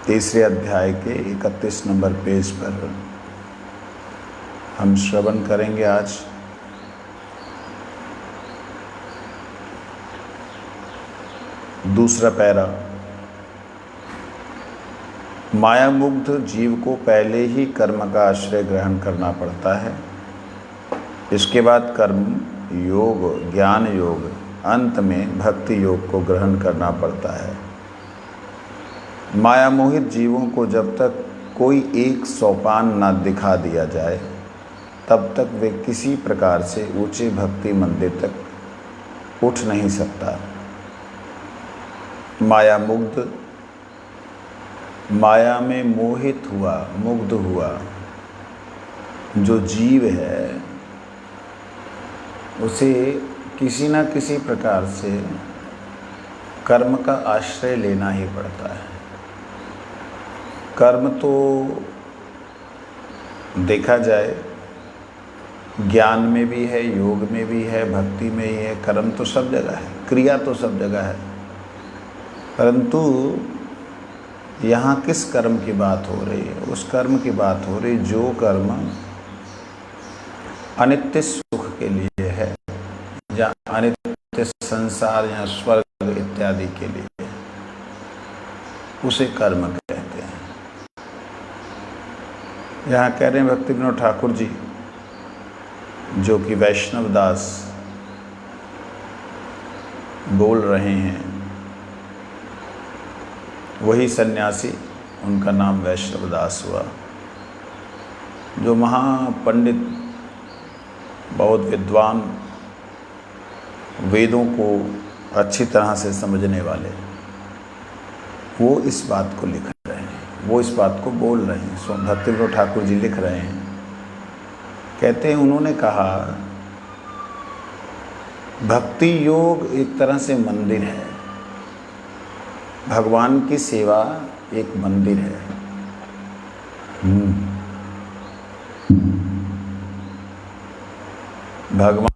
तीसरे अध्याय के 31 नंबर पेज पर हम श्रवण करेंगे आज। दूसरा पैरा। माया मुग्ध जीव को पहले ही कर्म का आश्रय ग्रहण करना पड़ता है। इसके बाद कर्म योग, ज्ञान योग, अंत में भक्ति योग को ग्रहण करना पड़ता है। माया मोहित जीवों को जब तक कोई एक सोपान न दिखा दिया जाए तब तक वे किसी प्रकार से ऊंचे भक्ति मंदिर तक उठ नहीं सकता। माया मुग्ध, माया में मोहित हुआ, मुग्ध हुआ जो जीव है उसे किसी न किसी प्रकार से कर्म का आश्रय लेना ही पड़ता है। कर्म तो देखा जाए ज्ञान में भी है, योग में भी है, भक्ति में ही है। कर्म तो सब जगह है, क्रिया तो सब जगह है, परंतु यहाँ किस कर्म की बात हो रही है? उस कर्म की बात हो रही जो कर्म अनित्य सुख के लिए है या अनित्य संसार या स्वर्ग इत्यादि के लिए, उसे कर्म कहते हैं। यहाँ कह रहे हैं भक्ति विनोद ठाकुर जी, जो कि वैष्णव दास बोल रहे हैं, वही सन्यासी, उनका नाम वैष्णव दास हुआ, जो महापंडित, बहुत विद्वान, वेदों को अच्छी तरह से समझने वाले, वो इस बात को लिख रहे हैं, वो इस बात को बोल रहे हैं। सो भक्ति विनोद ठाकुर जी लिख रहे हैं, कहते हैं उन्होंने कहा भक्ति योग एक तरह से मंदिर है, भगवान की सेवा एक मंदिर है। भगवान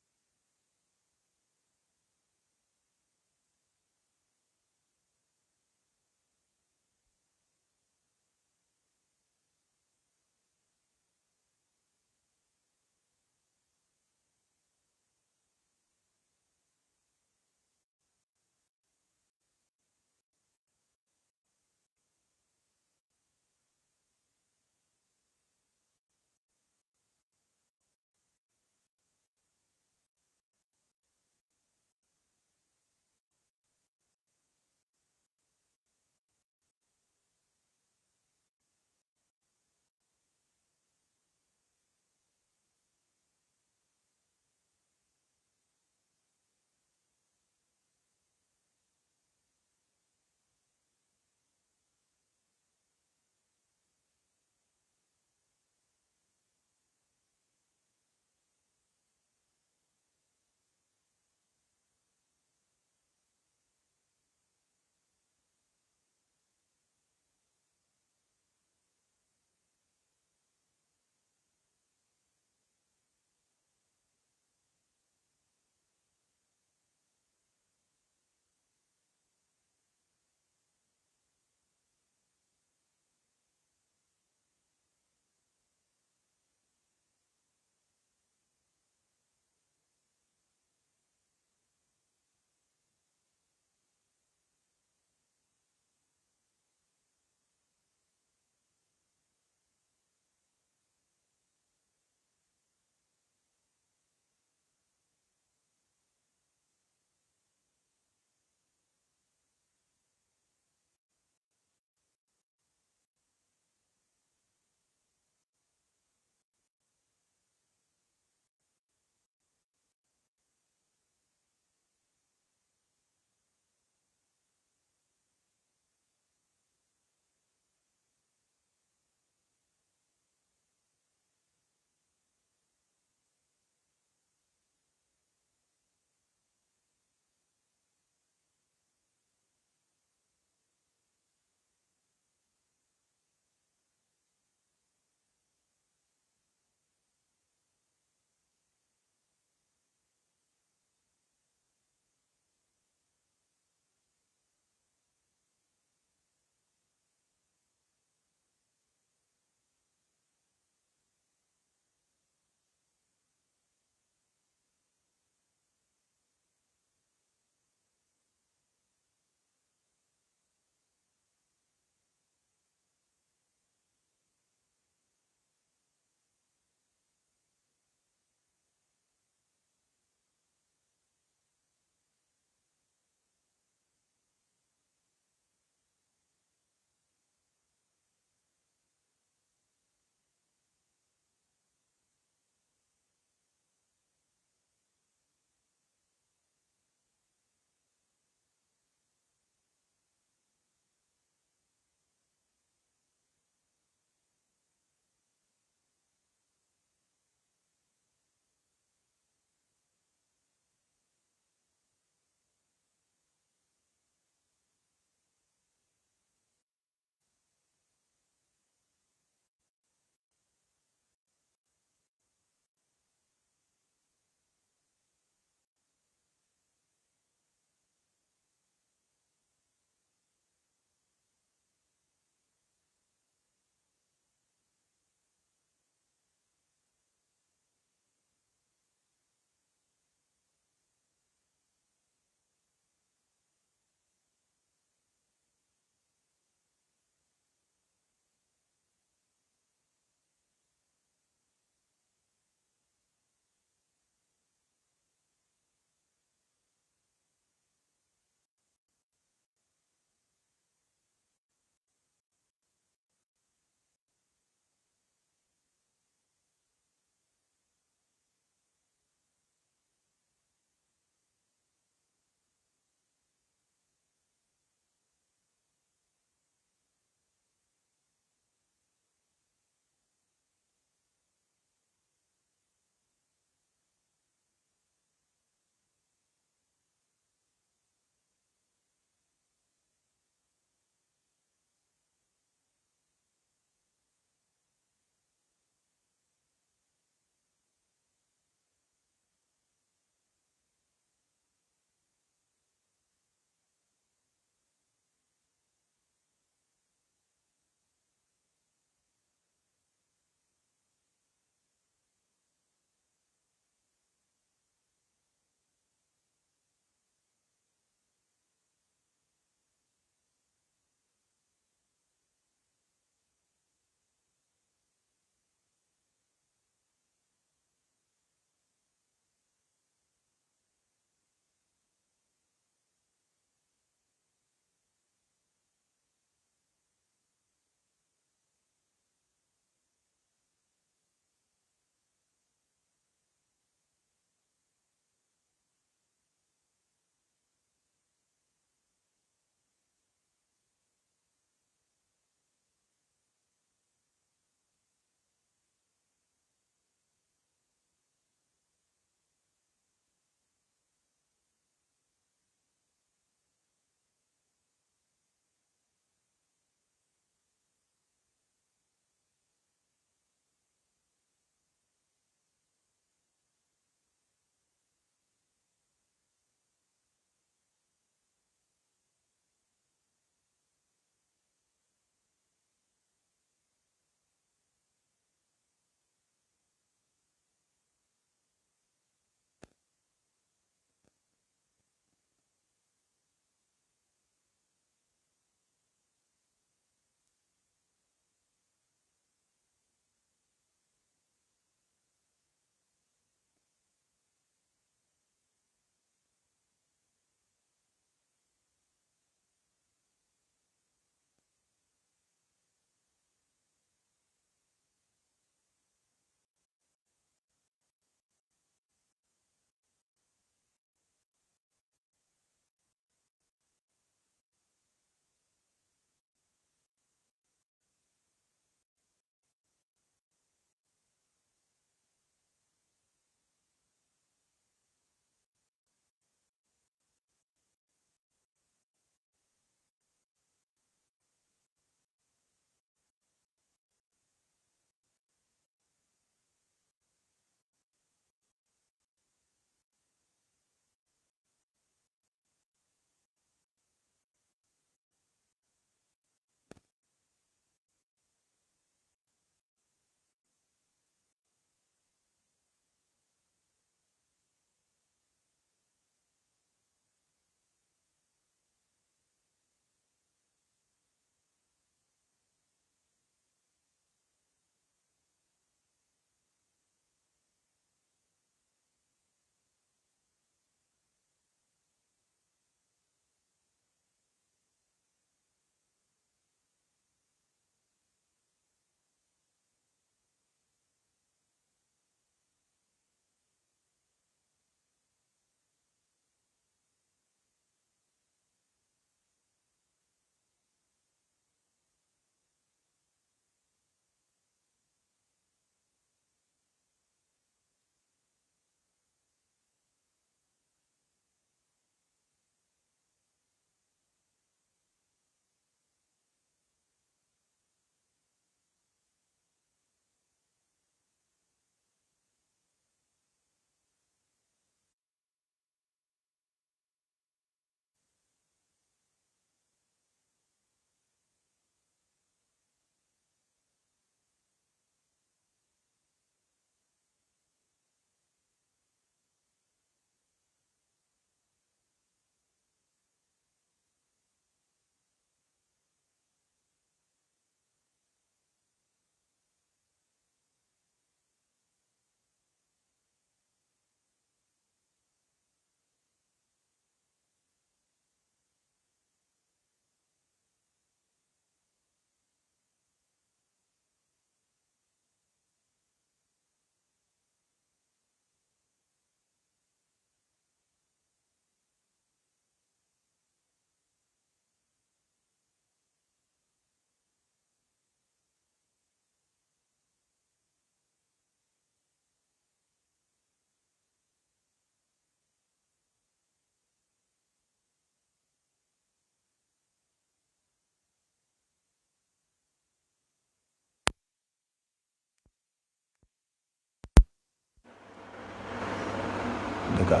का।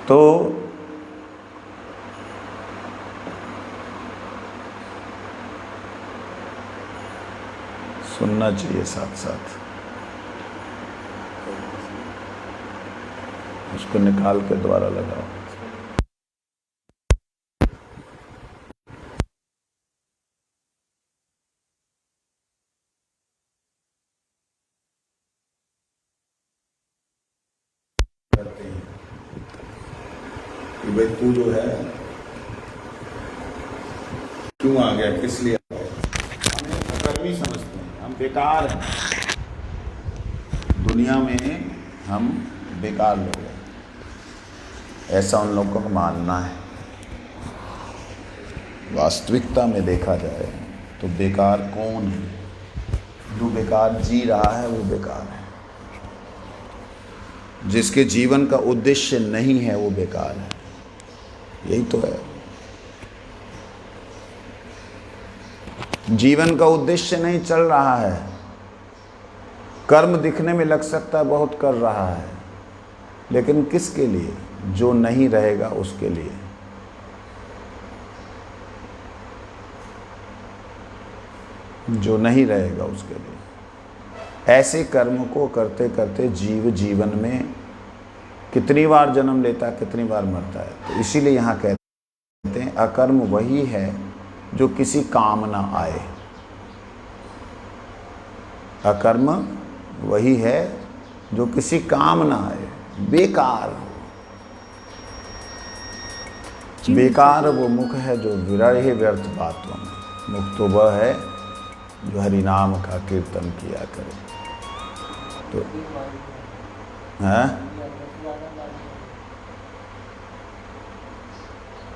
तो सुनना चाहिए साथ साथ, उसको निकाल के दोबारा लगाओ। करते हैं कि भाई तू जो है क्यों आ गया, किस लिए आ गया। हमें अकर्मी समझते हैं, हम बेकार हैं, दुनिया में हम बेकार लोग हैं, ऐसा उन लोगों का मानना है। वास्तविकता में देखा जाए तो बेकार कौन है? जो बेकार जी रहा है वो बेकार है। जिसके जीवन का उद्देश्य नहीं है वो बेकार है। यही तो है। जीवन का उद्देश्य नहीं चल रहा है। कर्म दिखने में लग सकता है बहुत कर रहा है, लेकिन किसके लिए? जो नहीं रहेगा उसके लिए। जो नहीं रहेगा उसके लिए। ऐसे कर्म को करते करते जीव जीवन में कितनी बार जन्म लेता है, कितनी बार मरता है। तो इसीलिए यहाँ कहते हैं अकर्म वही है जो किसी काम ना आए। अकर्म वही है जो किसी काम ना आए, बेकार हो। बेकार वो मुख है जो विरहे व्यर्थ बातों में। मुख तो वह है जो हरि नाम का कीर्तन किया करे। तो है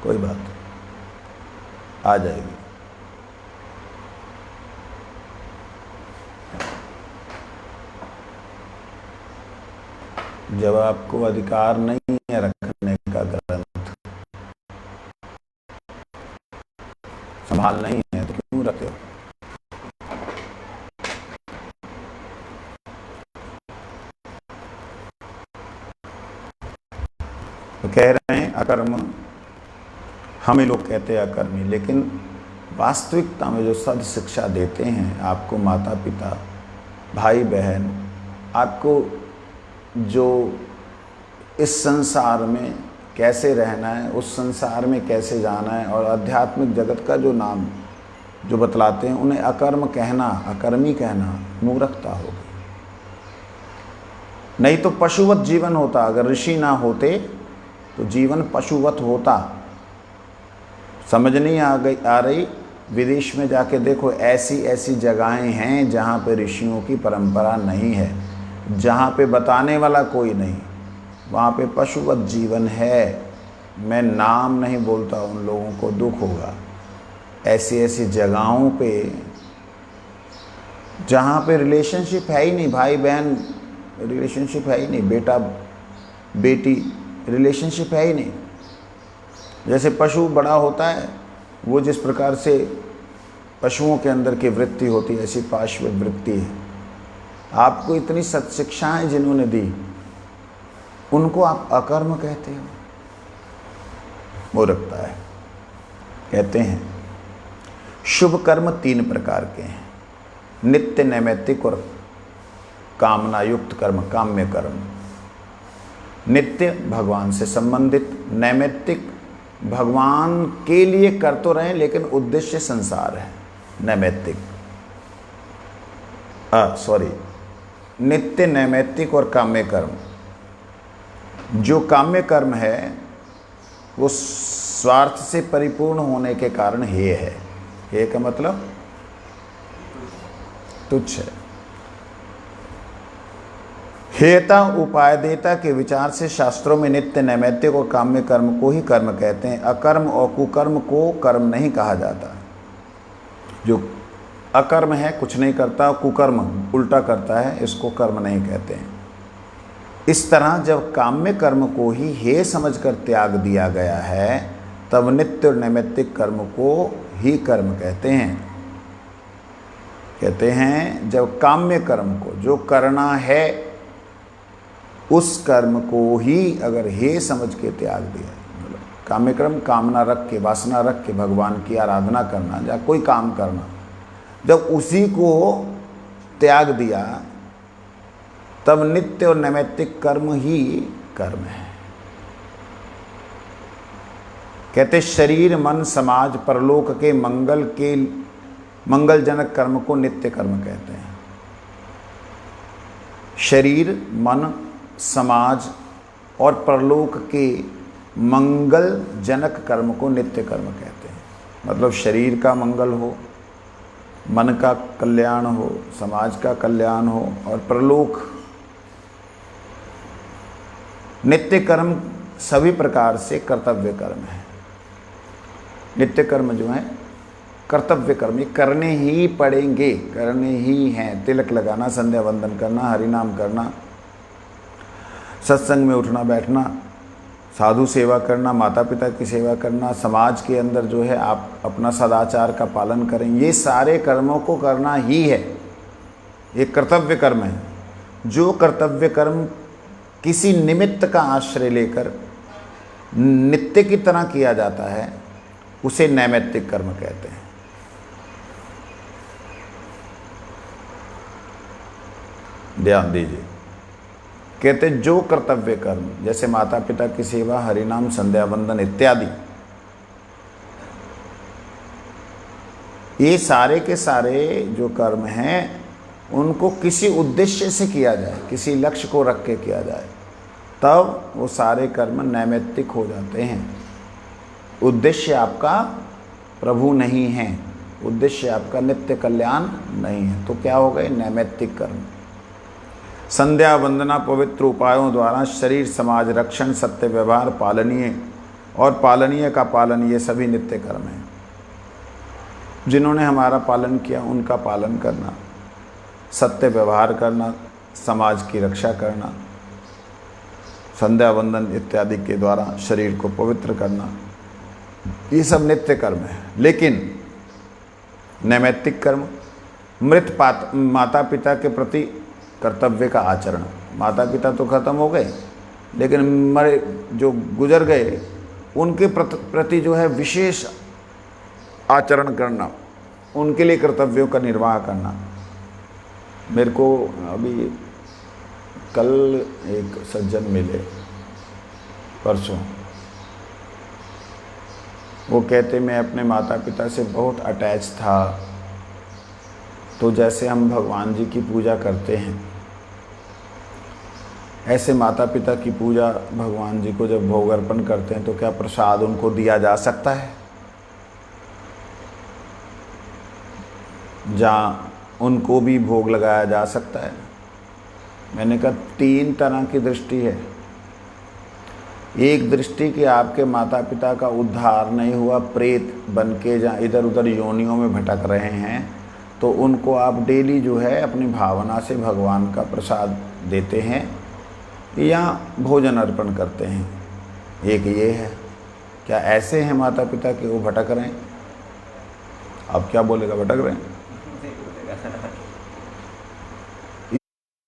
कोई बात आ जाएगी। जब आपको अधिकार नहीं है रखने का ग्रंथ, संभाल नहीं है, तो क्यों रखते हो? तो कह रहे हैं अकर्म, हमें लोग कहते हैं अकर्मी, लेकिन वास्तविकता में जो सद शिक्षा देते हैं आपको माता पिता, भाई बहन, आपको जो इस संसार में कैसे रहना है, उस संसार में कैसे जाना है, और आध्यात्मिक जगत का जो नाम जो बतलाते हैं, उन्हें अकर्म कहना, अकर्मी कहना मूर्खता होगी। नहीं तो पशुवत जीवन होता। अगर ऋषि ना होते तो जीवन पशुवत होता। समझ नहीं आ रही? विदेश में जाके देखो, ऐसी ऐसी जगहें हैं जहाँ पे ऋषियों की परंपरा नहीं है, जहाँ पे बताने वाला कोई नहीं, वहाँ पे पशुवत जीवन है। मैं नाम नहीं बोलता, उन लोगों को दुख होगा। ऐसी ऐसी जगहों पे जहाँ पे रिलेशनशिप है ही नहीं, भाई बहन रिलेशनशिप है ही नहीं, बेटा बेटी रिलेशनशिप है ही नहीं। जैसे पशु बड़ा होता है, वो जिस प्रकार से पशुओं के अंदर की वृत्ति होती है, ऐसी पाशविक वृत्ति है। आपको इतनी सत्शिक्षाएं जिन्होंने दी, उनको आप अकर्म कहते हो? मूर्खता है। कहते हैं शुभ कर्म 3 प्रकार के हैं, नित्य, नैमित्तिक और कामना युक्त कर्म, काम्य कर्म। नित्य भगवान से संबंधित, नैमित्तिक भगवान के लिए कर तो रहे लेकिन उद्देश्य संसार है, नैमित्तिक। नित्य, नैमित्तिक और काम्य कर्म। जो काम्य कर्म है वो स्वार्थ से परिपूर्ण होने के कारण हेय है। हेय का मतलब तुच्छ है। हेयता उपायदेयता के विचार से शास्त्रों में नित्य, नैमित्तिक और काम्य कर्म को ही कर्म कहते हैं। अकर्म और कुकर्म को कर्म नहीं कहा जाता। जो अकर्म है, कुछ नहीं करता, कुकर्म उल्टा करता है, इसको कर्म नहीं कहते हैं। इस तरह जब काम्य कर्म को ही हे समझकर त्याग दिया गया है, तब नित्य और नैमित्तिक कर्म को ही कर्म कहते हैं। कहते हैं जब काम्य कर्म को जो करना है, उस कर्म को ही अगर हे समझ के त्याग दिया, मतलब काम्य कर्म कामना रख के, वासना रख के भगवान की आराधना करना या कोई काम करना, जब उसी को त्याग दिया, तब नित्य और नैमित्तिक कर्म ही कर्म है। कहते शरीर, मन, समाज, परलोक के मंगलजनक कर्म को नित्य कर्म कहते हैं। शरीर, मन, समाज और परलोक के मंगलजनक कर्म को नित्य कर्म कहते हैं। मतलब शरीर का मंगल हो, मन का कल्याण हो, समाज का कल्याण हो और परलोक, नित्य कर्म सभी प्रकार से कर्तव्य कर्म है। नित्य कर्म जो है कर्तव्य कर्म, ये करने ही पड़ेंगे, करने ही हैं। तिलक लगाना, संध्या वंदन करना, हरिनाम करना, सत्संग में उठना बैठना, साधु सेवा करना, माता पिता की सेवा करना, समाज के अंदर जो है आप अपना सदाचार का पालन करें, ये सारे कर्मों को करना ही है। ये कर्तव्य कर्म है। जो कर्तव्य कर्म किसी निमित्त का आश्रय लेकर नित्य की तरह किया जाता है, उसे नैमित्तिक कर्म कहते हैं। ध्यान दीजिए, कहते जो कर्तव्य कर्म, जैसे माता पिता की सेवा, हरिनाम, संध्या वंदन इत्यादि, ये सारे के सारे जो कर्म हैं, उनको किसी उद्देश्य से किया जाए, किसी लक्ष्य को रख के किया जाए, तब वो सारे कर्म नैमित्तिक हो जाते हैं। उद्देश्य आपका प्रभु नहीं है, उद्देश्य आपका नित्य कल्याण नहीं है, तो क्या हो गए? नैमित्तिक कर्म। संध्या वंदना पवित्र उपायों द्वारा शरीर, समाज रक्षण, सत्य व्यवहार, पालनीय और पालनीय का पालन, ये सभी नित्य कर्म हैं। जिन्होंने हमारा पालन किया उनका पालन करना, सत्य व्यवहार करना, समाज की रक्षा करना, संध्या वंदन इत्यादि के द्वारा शरीर को पवित्र करना, ये सब नित्य कर्म है। लेकिन नैमित्तिक कर्म, मृत माता पिता के प्रति कर्तव्य का आचरण, माता पिता तो खत्म हो गए, लेकिन मरे जो गुजर गए उनके प्रति जो है विशेष आचरण करना, उनके लिए कर्तव्यों का निर्वाह करना। मेरे को अभी कल एक सज्जन मिले, परसों, वो कहते मैं अपने माता पिता से बहुत अटैच था, तो जैसे हम भगवान जी की पूजा करते हैं, ऐसे माता पिता की पूजा भगवान जी को जब भोग अर्पण करते हैं, तो क्या प्रसाद उनको दिया जा सकता है? जहाँ उनको भी भोग लगाया जा सकता है? मैंने कहा 3 तरह की दृष्टि है। एक दृष्टि कि आपके माता पिता का उद्धार नहीं हुआ, प्रेत बन के जहाँ इधर उधर योनियों में भटक रहे हैं, तो उनको आप डेली जो है अपनी भावना से भगवान का प्रसाद देते हैं या भोजन अर्पण करते हैं। एक ये है। क्या ऐसे हैं माता पिता कि वो भटक रहे हैं? अब क्या बोलेगा, भटक रहे हैं?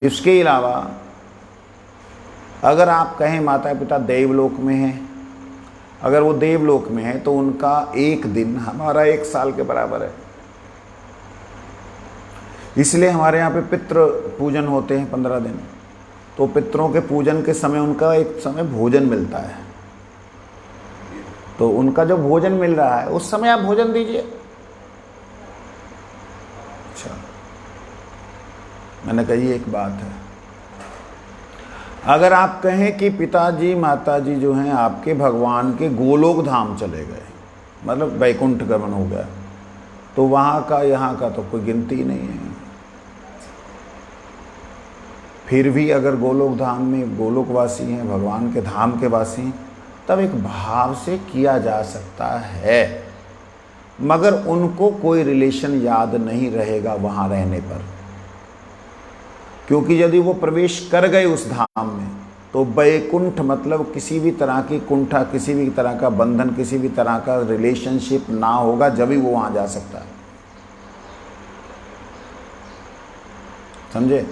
इसके अलावा अगर आप कहें माता पिता देवलोक में हैं, अगर वो देवलोक में है तो उनका एक दिन हमारा 1 साल के बराबर है। इसलिए हमारे यहाँ पे पितृ पूजन होते हैं 15 दिन। तो पितरों के पूजन के समय उनका एक समय भोजन मिलता है, तो उनका जो भोजन मिल रहा है उस समय आप भोजन दीजिए। अच्छा, मैंने कहा ये एक बात है। अगर आप कहें कि पिताजी माताजी जो हैं आपके भगवान के गोलोक धाम चले गए, मतलब वैकुंठ गमन हो गया, तो वहाँ का यहाँ का तो कोई गिनती नहीं है। फिर भी अगर गोलोक धाम में गोलोकवासी हैं, भगवान के धाम के वासी हैं, तब एक भाव से किया जा सकता है, मगर उनको कोई रिलेशन याद नहीं रहेगा वहाँ रहने पर। क्योंकि यदि वो प्रवेश कर गए उस धाम में तो वैकुंठ मतलब किसी भी तरह की कुंठा, किसी भी तरह का बंधन, किसी भी तरह का रिलेशनशिप ना होगा, जब ही वो वहाँ जा सकता है। समझे?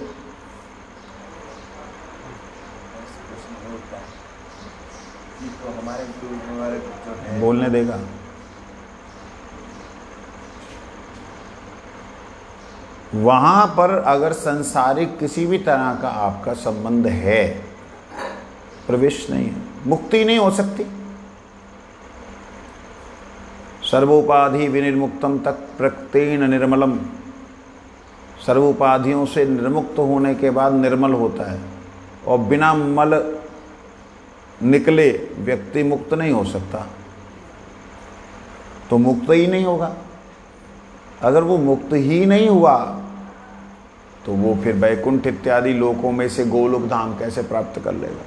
तो हमारे गुरु जो है बोलने देगा? वहाँ पर अगर संसारिक किसी भी तरह का आपका संबंध है, प्रवेश नहीं है, मुक्ति नहीं हो सकती। सर्वोपाधि विनिर्मुक्तम तक प्रत्येन निर्मलम, सर्वोपाधियों से निर्मुक्त होने के बाद निर्मल होता है, और बिना मल निकले व्यक्ति मुक्त नहीं हो सकता, तो मुक्त ही नहीं होगा। अगर वो मुक्त ही नहीं हुआ तो वो फिर वैकुंठ इत्यादि लोकों में से गोलोक धाम कैसे प्राप्त कर लेगा?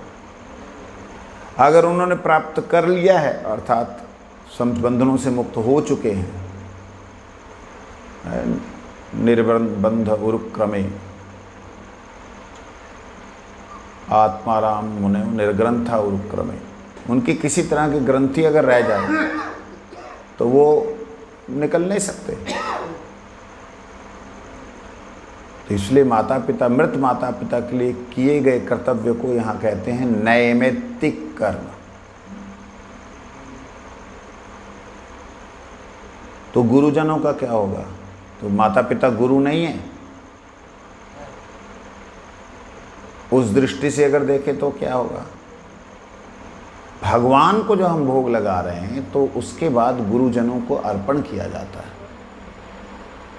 अगर उन्होंने प्राप्त कर लिया है, अर्थात संबंधनों से मुक्त हो चुके हैं, निर्बंध उरुक्रमे आत्माराम मुने निर्ग्रंथा उरुक्रमे, उनकी किसी तरह की ग्रंथि अगर रह जाए तो वो निकल नहीं सकते। तो इसलिए माता पिता, मृत माता पिता के लिए किए गए कर्तव्य को यहाँ कहते हैं नैमित्तिक कर्म। तो गुरुजनों का क्या होगा? तो माता पिता गुरु नहीं है? उस दृष्टि से अगर देखें तो क्या होगा? भगवान को जो हम भोग लगा रहे हैं तो उसके बाद गुरुजनों को अर्पण किया जाता है।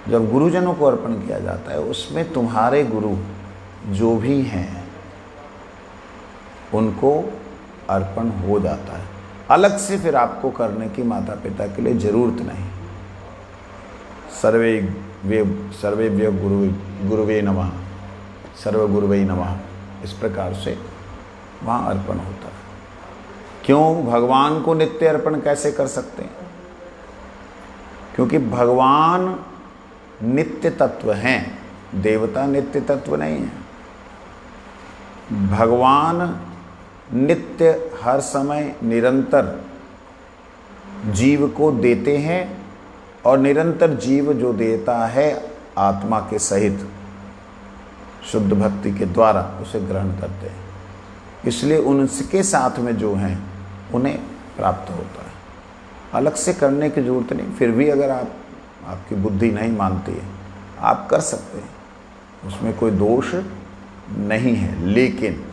जब गुरुजनों को अर्पण किया जाता है, उसमें तुम्हारे गुरु जो भी हैं उनको अर्पण हो जाता है। अलग से फिर आपको करने की माता पिता के लिए जरूरत नहीं। सर्वेभ्यो गुरुवे नमः, सर्वगुरुवे नमः, इस प्रकार से वहाँ अर्पण होता है। क्यों? भगवान को नित्य अर्पण कैसे कर सकते हैं? क्योंकि भगवान नित्य तत्व हैं, देवता नित्य तत्व नहीं है। भगवान नित्य, हर समय, निरंतर जीव को देते हैं, और निरंतर जीव जो देता है आत्मा के सहित शुद्ध भक्ति के द्वारा उसे ग्रहण करते हैं। इसलिए उनके साथ में जो हैं उन्हें प्राप्त होता है। अलग से करने की जरूरत नहीं। फिर भी अगर आपकी बुद्धि नहीं मानती है, आप कर सकते हैं, उसमें कोई दोष नहीं है। लेकिन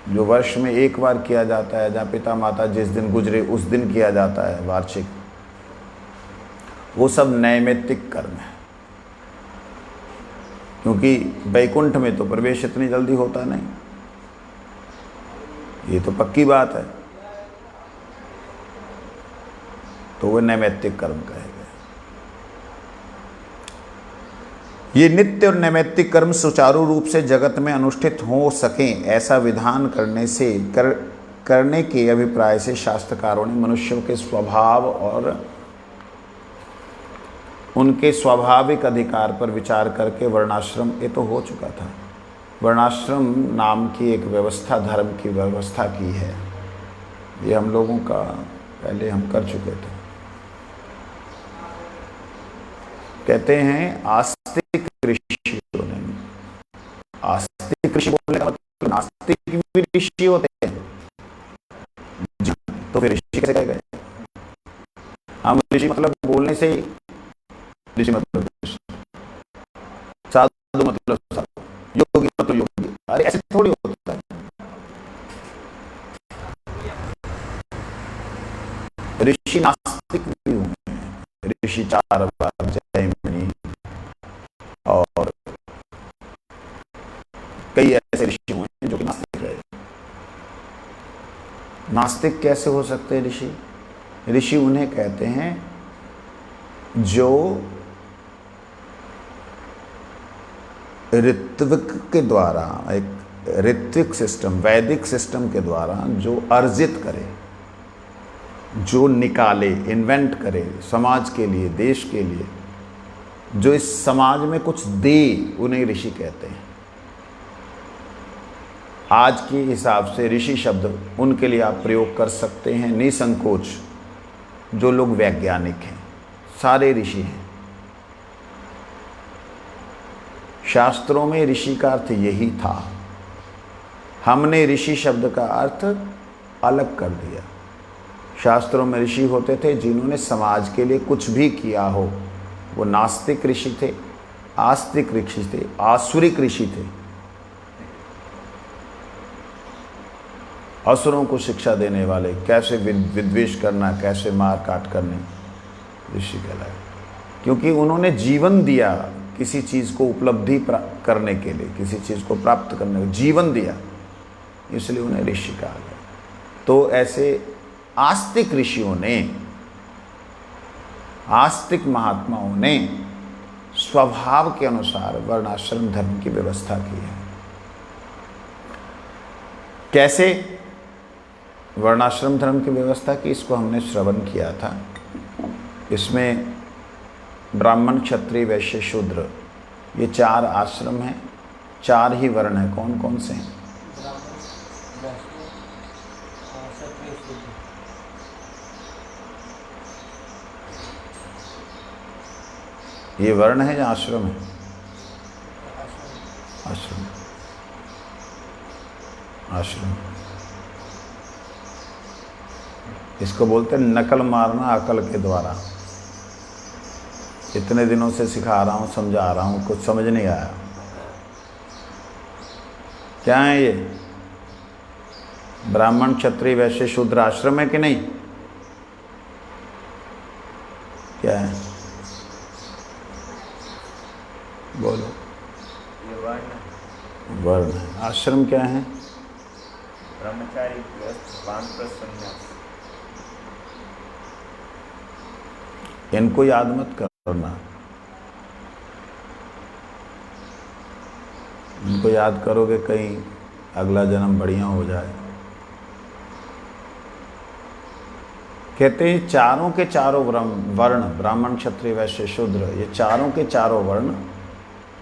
जो वर्ष में एक बार किया जाता है, जहाँ पिता माता जिस दिन गुजरे उस दिन किया जाता है वार्षिक, वो सब नैमित्तिक कर्म है। क्योंकि वैकुंठ में तो प्रवेश इतनी जल्दी होता नहीं, ये तो पक्की बात है। तो वो नैमित्तिक कर्म कहे गए। ये नित्य और नैमित्तिक कर्म सुचारू रूप से जगत में अनुष्ठित हो सकें, ऐसा विधान करने के अभिप्राय से शास्त्रकारों ने मनुष्यों के स्वभाव और उनके स्वाभाविक अधिकार पर विचार करके वर्णाश्रम, ये तो हो चुका था, वर्णाश्रम नाम की एक व्यवस्था, धर्म की व्यवस्था की है। ये हम लोगों का पहले हम कर चुके थे। कहते हैं आस्तिक ऋषियों ने, आस्तिक ऋषि बोलने का मतलब नास्तिक भी ऋषि होते हैं, तो फिर ऋषि कैसे कहे गए? हम ऋषि मतलब बोलने से ही ऋषि मतलब साधु मतलब साधु, योगी मतलब योगी। अरे ऐसे थोड़ी होता है। ऋषि नास्तिक भी हुए, ऋषि चारवाक, जैमिनी और कई ऐसे ऋषि हुए हैं जो कि नास्तिक रहे। नास्तिक कैसे हो सकते हैं ऋषि? ऋषि उन्हें कहते हैं जो ऋत्विक के द्वारा, एक ऋत्विक सिस्टम, वैदिक सिस्टम के द्वारा जो अर्जित करे, जो निकाले, इन्वेंट करे समाज के लिए, देश के लिए, जो इस समाज में कुछ दे, उन्हें ऋषि कहते हैं। आज के हिसाब से ऋषि शब्द उनके लिए आप प्रयोग कर सकते हैं निसंकोच, जो लोग वैज्ञानिक हैं, सारे ऋषि हैं। शास्त्रों में ऋषि का अर्थ यही था, हमने ऋषि शब्द का अर्थ अलग कर दिया। शास्त्रों में ऋषि होते थे जिन्होंने समाज के लिए कुछ भी किया हो, वो नास्तिक ऋषि थे, आस्तिक ऋषि थे, आसुरिक ऋषि थे। असुरों को शिक्षा देने वाले, कैसे विद्वेष करना, कैसे मार काट करनी, ऋषि कहलाए, क्योंकि उन्होंने जीवन दिया किसी चीज़ को उपलब्धि करने के लिए, किसी चीज़ को प्राप्त करने के लिए जीवन दिया, इसलिए उन्हें ऋषि कहा गया। तो ऐसे आस्तिक ऋषियों ने, आस्तिक महात्माओं ने स्वभाव के अनुसार वर्णाश्रम धर्म की व्यवस्था की है। कैसे वर्णाश्रम धर्म की व्यवस्था की, इसको हमने श्रवण किया था। इसमें ब्राह्मण, क्षत्रिय, वैश्य, शूद्र, ये 4 आश्रम हैं, 4 ही वर्ण हैं। कौन कौन से हैं? ये वर्ण है या आश्रम है? आश्रम, आश्रम। इसको बोलते हैं नकल मारना अकल के द्वारा। इतने दिनों से सिखा रहा हूँ, समझा रहा हूँ, कुछ समझ नहीं आया। क्या है ये? ब्राह्मण, क्षत्रिय, वैश्य, शूद्र आश्रम है कि नहीं? क्या है? बोलो। ये वर्ण, वर्ण। आश्रम क्या है? ब्रह्मचारी, गृहस्थ, वानप्रस्थ, सन्यास। इनको याद मत करना, इनको याद करोगे कहीं अगला जन्म बढ़िया हो जाए। कहते हैं चारों के चारों वर्ण, ब्राह्मण, क्षत्रिय, वैश्य, शूद्र, ये चारों के चारों वर्ण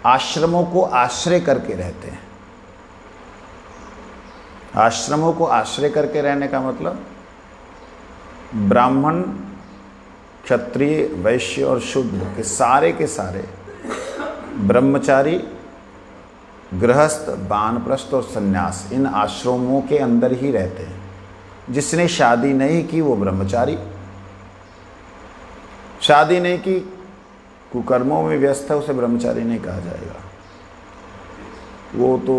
आश्रमों को आश्रय करके रहते हैं। आश्रमों को आश्रय करके रहने का मतलब ब्राह्मण, क्षत्रिय, वैश्य और शूद्र के सारे ब्रह्मचारी, गृहस्थ, वानप्रस्थ और सन्यास इन आश्रमों के अंदर ही रहते हैं। जिसने शादी नहीं की वो ब्रह्मचारी, शादी नहीं की, कुकर्मों में व्यस्त है, उसे ब्रह्मचारी नहीं कहा जाएगा। वो तो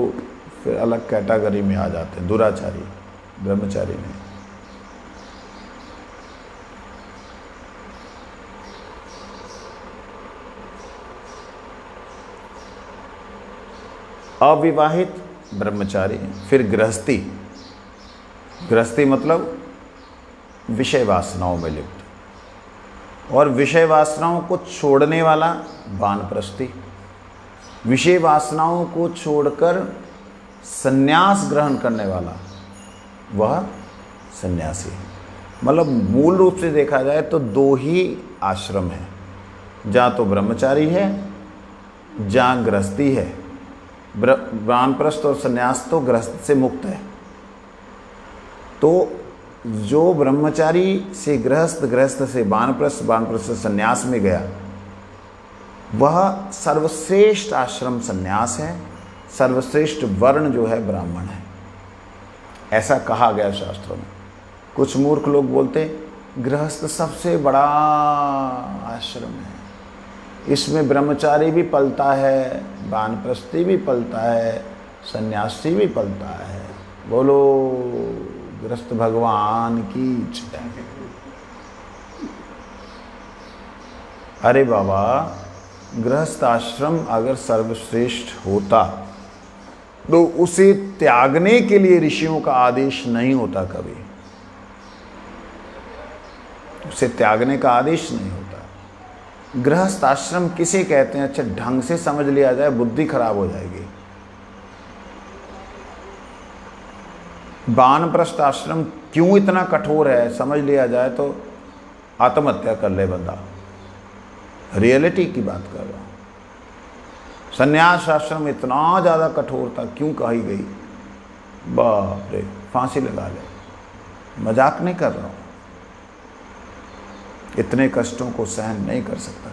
फिर अलग कैटेगरी में आ जाते हैं, दुराचारी, ब्रह्मचारी नहीं। अविवाहित ब्रह्मचारी, फिर गृहस्थी। गृहस्थी मतलब विषय वासनाओं में लिप्त, और विषय वासनाओं को छोड़ने वाला वानप्रस्थी। विषय वासनाओं को छोड़कर संन्यास ग्रहण करने वाला वह सन्यासी। मतलब मूल रूप से देखा जाए तो 2 ही आश्रम हैं, जहाँ तो ब्रह्मचारी है, जहाँ गृहस्थी है। वानप्रस्थ और सन्यास तो गृहस्थ से मुक्त है। तो जो ब्रह्मचारी से गृहस्थ, गृहस्थ से वानप्रस्थ, वानप्रस्थ से सन्यास में गया, वह सर्वश्रेष्ठ आश्रम सन्यास है, सर्वश्रेष्ठ वर्ण जो है ब्राह्मण है, ऐसा कहा गया शास्त्रों में। कुछ मूर्ख लोग बोलते गृहस्थ सबसे बड़ा आश्रम है, इसमें ब्रह्मचारी भी पलता है, वानप्रस्थी भी पलता है, सन्यासी भी पलता है। बोलो गृहस्थ भगवान की जय। अरे बाबा, गृहस्थ आश्रम अगर सर्वश्रेष्ठ होता तो उसे त्यागने के लिए ऋषियों का आदेश नहीं होता। कभी उसे त्यागने का आदेश नहीं होता। गृहस्थ आश्रम किसे कहते हैं? अच्छा, ढंग से समझ लिया जाए, बुद्धि खराब हो जाएगी। वानप्रस्थ आश्रम क्यों इतना कठोर है समझ लिया जाए तो आत्महत्या कर ले बंदा। रियलिटी की बात कर रहा हूँ। संन्यास आश्रम इतना ज़्यादा कठोर था, क्यों कही गई? बाप रे, फांसी लगा ले। मजाक नहीं कर रहा हूँ। इतने कष्टों को सहन नहीं कर सकता।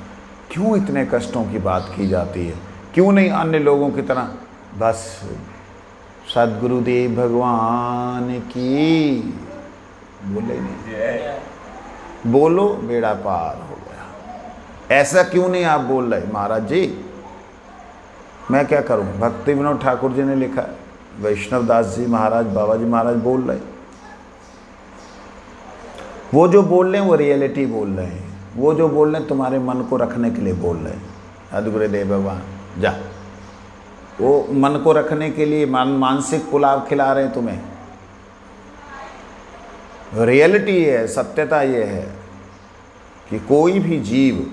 क्यों इतने कष्टों की बात की जाती है? क्यों नहीं अन्य लोगों की तरह बस सद्गुरुदेव भगवान की बोले नहीं, बोलो बेड़ा पार हो गया। ऐसा क्यों नहीं आप बोल रहे? महाराज जी मैं क्या करूं? भक्ति विनोद ठाकुर जी ने लिखा है, वैष्णव दास जी महाराज, बाबा जी महाराज बोल रहे। वो जो बोल रहे हैं वो रियलिटी बोल रहे हैं। वो जो बोल रहे हैं तुम्हारे मन को रखने के लिए बोल रहे हैं। सद्गुरुदेव भगवान जा, वो मन को रखने के लिए मानसिक पुलाव खिला रहे हैं तुम्हें। रियलिटी है, सत्यता ये है कि कोई भी जीव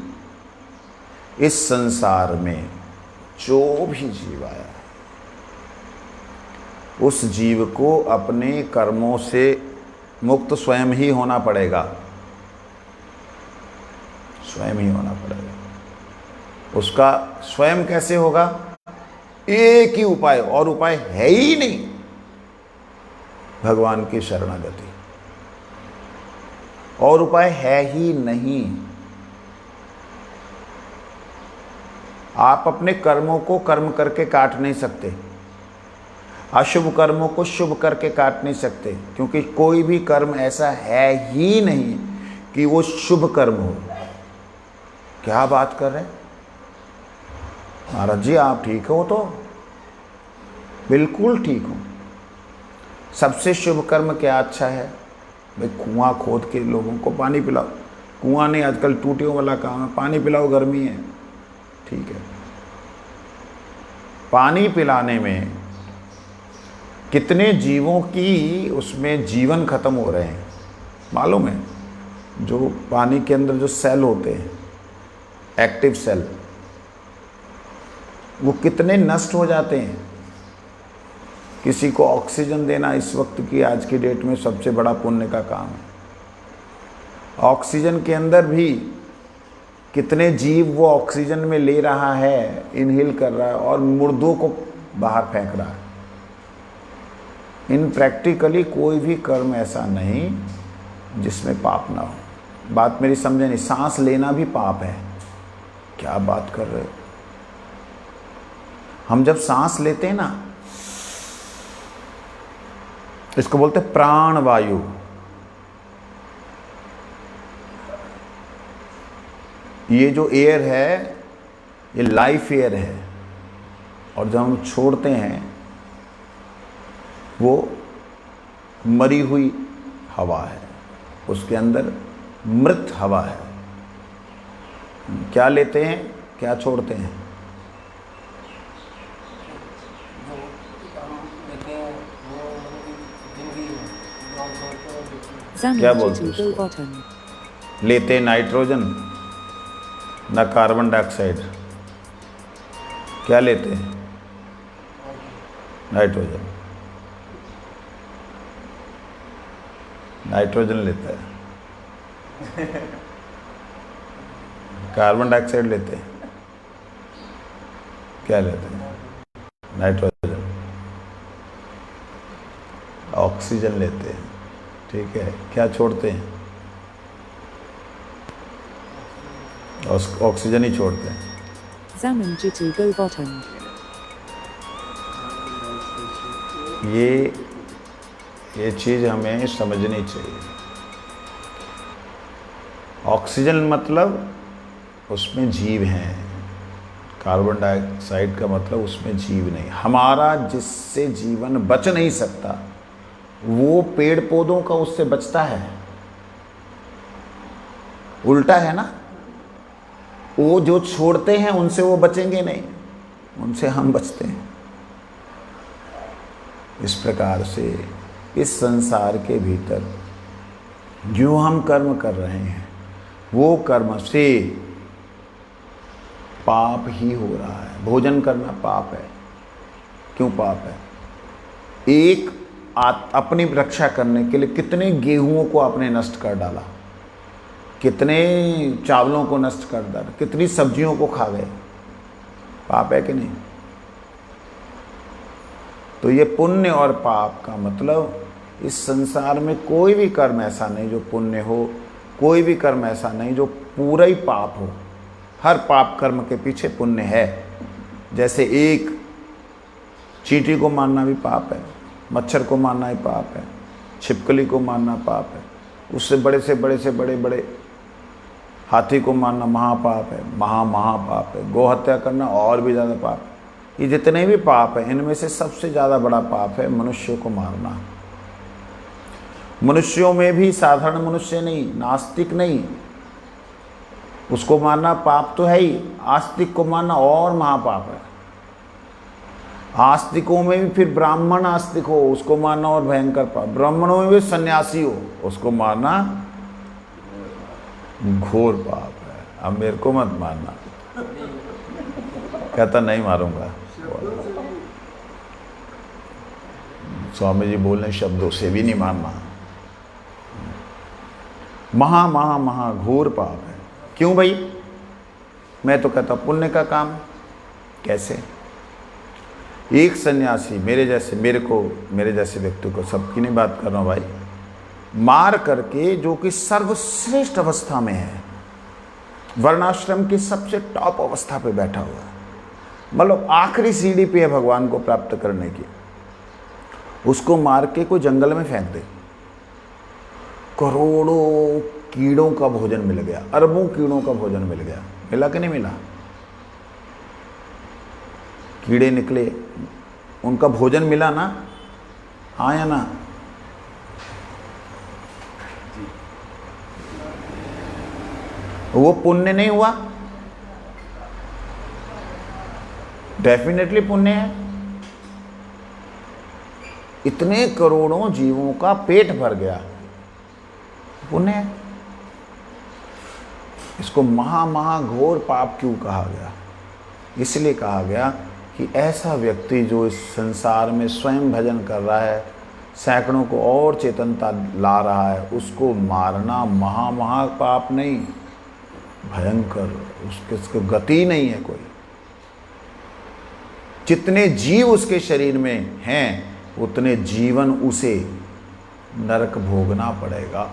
इस संसार में, जो भी जीव आया, उस जीव को अपने कर्मों से मुक्त स्वयं ही होना पड़ेगा। स्वयं ही होना पड़ेगा। उसका स्वयं कैसे होगा? एक ही उपाय, और उपाय है ही नहीं, भगवान की शरणागति। और उपाय है ही नहीं। आप अपने कर्मों को कर्म करके काट नहीं सकते, अशुभ कर्मों को शुभ करके काट नहीं सकते, क्योंकि कोई भी कर्म ऐसा है ही नहीं कि वो शुभ कर्म हो। क्या बात कर रहे हैं महाराज जी? आप ठीक हो? तो बिल्कुल ठीक हो। सबसे शुभ कर्म क्या अच्छा है भाई? कुआं खोद के लोगों को पानी पिलाओ। कुआं नहीं, आजकल टूटियों वाला काम है, पानी पिलाओ, गर्मी है, ठीक है। पानी पिलाने में कितने जीवों की उसमें जीवन खत्म हो रहे हैं मालूम है? जो पानी के अंदर जो सेल होते हैं, एक्टिव सेल, वो कितने नष्ट हो जाते हैं। किसी को ऑक्सीजन देना इस वक्त की आज की डेट में सबसे बड़ा पुण्य का काम है। ऑक्सीजन के अंदर भी कितने जीव वो ऑक्सीजन में ले रहा है, इनहेल कर रहा है, और मुर्दों को बाहर फेंक रहा है। इन प्रैक्टिकली कोई भी कर्म ऐसा नहीं जिसमें पाप ना हो। बात मेरी समझे नहीं? सांस लेना भी पाप है। क्या बात कर रहे हो? हम जब सांस लेते हैं ना, इसको बोलते हैं प्राण वायु। ये जो एयर है ये लाइफ एयर है, और जब हम छोड़ते हैं वो मरी हुई हवा है, उसके अंदर मृत हवा है। क्या लेते हैं, क्या छोड़ते हैं? क्या बोलते हैं उसको? लेते नाइट्रोजन ना कार्बन डाइऑक्साइड। क्या लेते हैं? नाइट्रोजन। नाइट्रोजन लेता है, कार्बन डाइऑक्साइड लेते हैं। क्या लेते हैं? नाइट्रोजन। ऑक्सीजन लेते हैं, ठीक है। क्या छोड़ते हैं? ऑक्सीजन ही छोड़ते हैं। ये चीज़ हमें समझनी चाहिए। ऑक्सीजन मतलब उसमें जीव हैं, कार्बन डाइऑक्साइड का मतलब उसमें जीव नहीं। हमारा जिससे जीवन बच नहीं सकता वो पेड़ पौधों का उससे बचता है। उल्टा है ना? वो जो छोड़ते हैं उनसे वो बचेंगे नहीं, उनसे हम बचते हैं। इस प्रकार से इस संसार के भीतर जो हम कर्म कर रहे हैं वो कर्म से पाप ही हो रहा है। भोजन करना पाप है। क्यों पाप है? एक अपनी रक्षा करने के लिए कितने गेहूं को आपने नष्ट कर डाला, कितने चावलों को नष्ट कर डाला, कितनी सब्जियों को खा गए। पाप है कि नहीं? तो ये पुण्य और पाप का मतलब, इस संसार में कोई भी कर्म ऐसा नहीं जो पुण्य हो, कोई भी कर्म ऐसा नहीं जो पूरा ही पाप हो। हर पाप कर्म के पीछे पुण्य है। जैसे एक चींटी को मारना भी पाप है, मच्छर को मारना ही पाप है, छिपकली को मारना पाप है, उससे बड़े से बड़े बड़े हाथी को मारना महापाप है, महापाप है, गोहत्या करना और भी ज़्यादा पाप है। ये जितने भी पाप हैं इनमें से सबसे ज़्यादा बड़ा पाप है मनुष्यों को मारना। मनुष्यों में भी साधारण मनुष्य नहीं, नास्तिक नहीं, उसको मारना पाप तो है ही, आस्तिक को मारना और महापाप है। आस्तिकों में भी फिर ब्राह्मण आस्तिक हो उसको मारना और भयंकर पाप, ब्राह्मणों में भी सन्यासी हो उसको मारना घोर पाप है। अब मेरे को मत मारना, कहता नहीं मारूंगा। स्वामी जी बोले शब्दों से भी नहीं मारना, महा घोर पाप है। क्यों भाई? मैं तो कहता पुण्य का काम। कैसे? एक सन्यासी मेरे जैसे व्यक्ति को, सबकी नहीं बात कर रहा हूँ भाई, मार करके जो कि सर्वश्रेष्ठ अवस्था में है, वर्णाश्रम की सबसे टॉप अवस्था पे बैठा हुआ है, मतलब आखिरी सीढ़ी पे है भगवान को प्राप्त करने की, उसको मार के कोई जंगल में फेंक दे, करोड़ों कीड़ों का भोजन मिल गया, अरबों कीड़ों का भोजन मिल गया। मिला कि नहीं मिला? कीड़े निकले, उनका भोजन मिला ना? हाँ या ना? वो पुण्य नहीं हुआ? डेफिनेटली पुण्य है। इतने करोड़ों जीवों का पेट भर गया, पुण्य है। इसको महाघोर पाप क्यों कहा गया? इसलिए कहा गया कि ऐसा व्यक्ति जो इस संसार में स्वयं भजन कर रहा है, सैकड़ों को और चेतनता ला रहा है, उसको मारना महा पाप नहीं, भयंकर, उसके गति नहीं है कोई। जितने जीव उसके शरीर में हैं उतने जीवन उसे नरक भोगना पड़ेगा,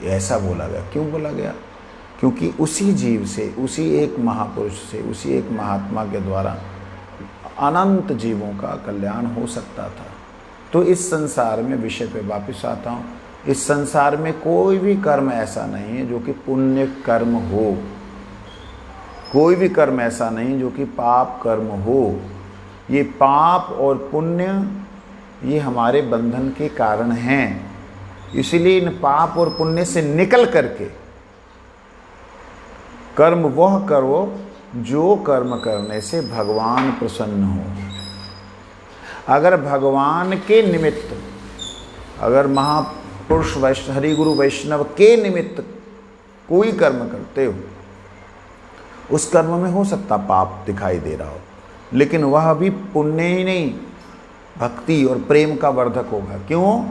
ऐसा बोला गया। क्यों बोला गया? क्योंकि उसी जीव से, उसी एक महापुरुष से, उसी एक महात्मा के द्वारा अनंत जीवों का कल्याण हो सकता था। तो इस संसार में, विषय पे वापस आता हूँ, इस संसार में कोई भी कर्म ऐसा नहीं है जो कि पुण्य कर्म हो, कोई भी कर्म ऐसा नहीं जो कि पाप कर्म हो। ये पाप और पुण्य ये हमारे बंधन के कारण हैं। इसीलिए इन पाप और पुण्य से निकल करके कर्म वह करो जो कर्म करने से भगवान प्रसन्न हो। अगर भगवान के निमित्त, अगर महापुरुष हरि गुरु वैष्णव के निमित्त कोई कर्म करते हो, उस कर्म में हो सकता पाप दिखाई दे रहा हो, लेकिन वह भी पुण्य ही नहीं, भक्ति और प्रेम का वर्धक होगा। क्यों?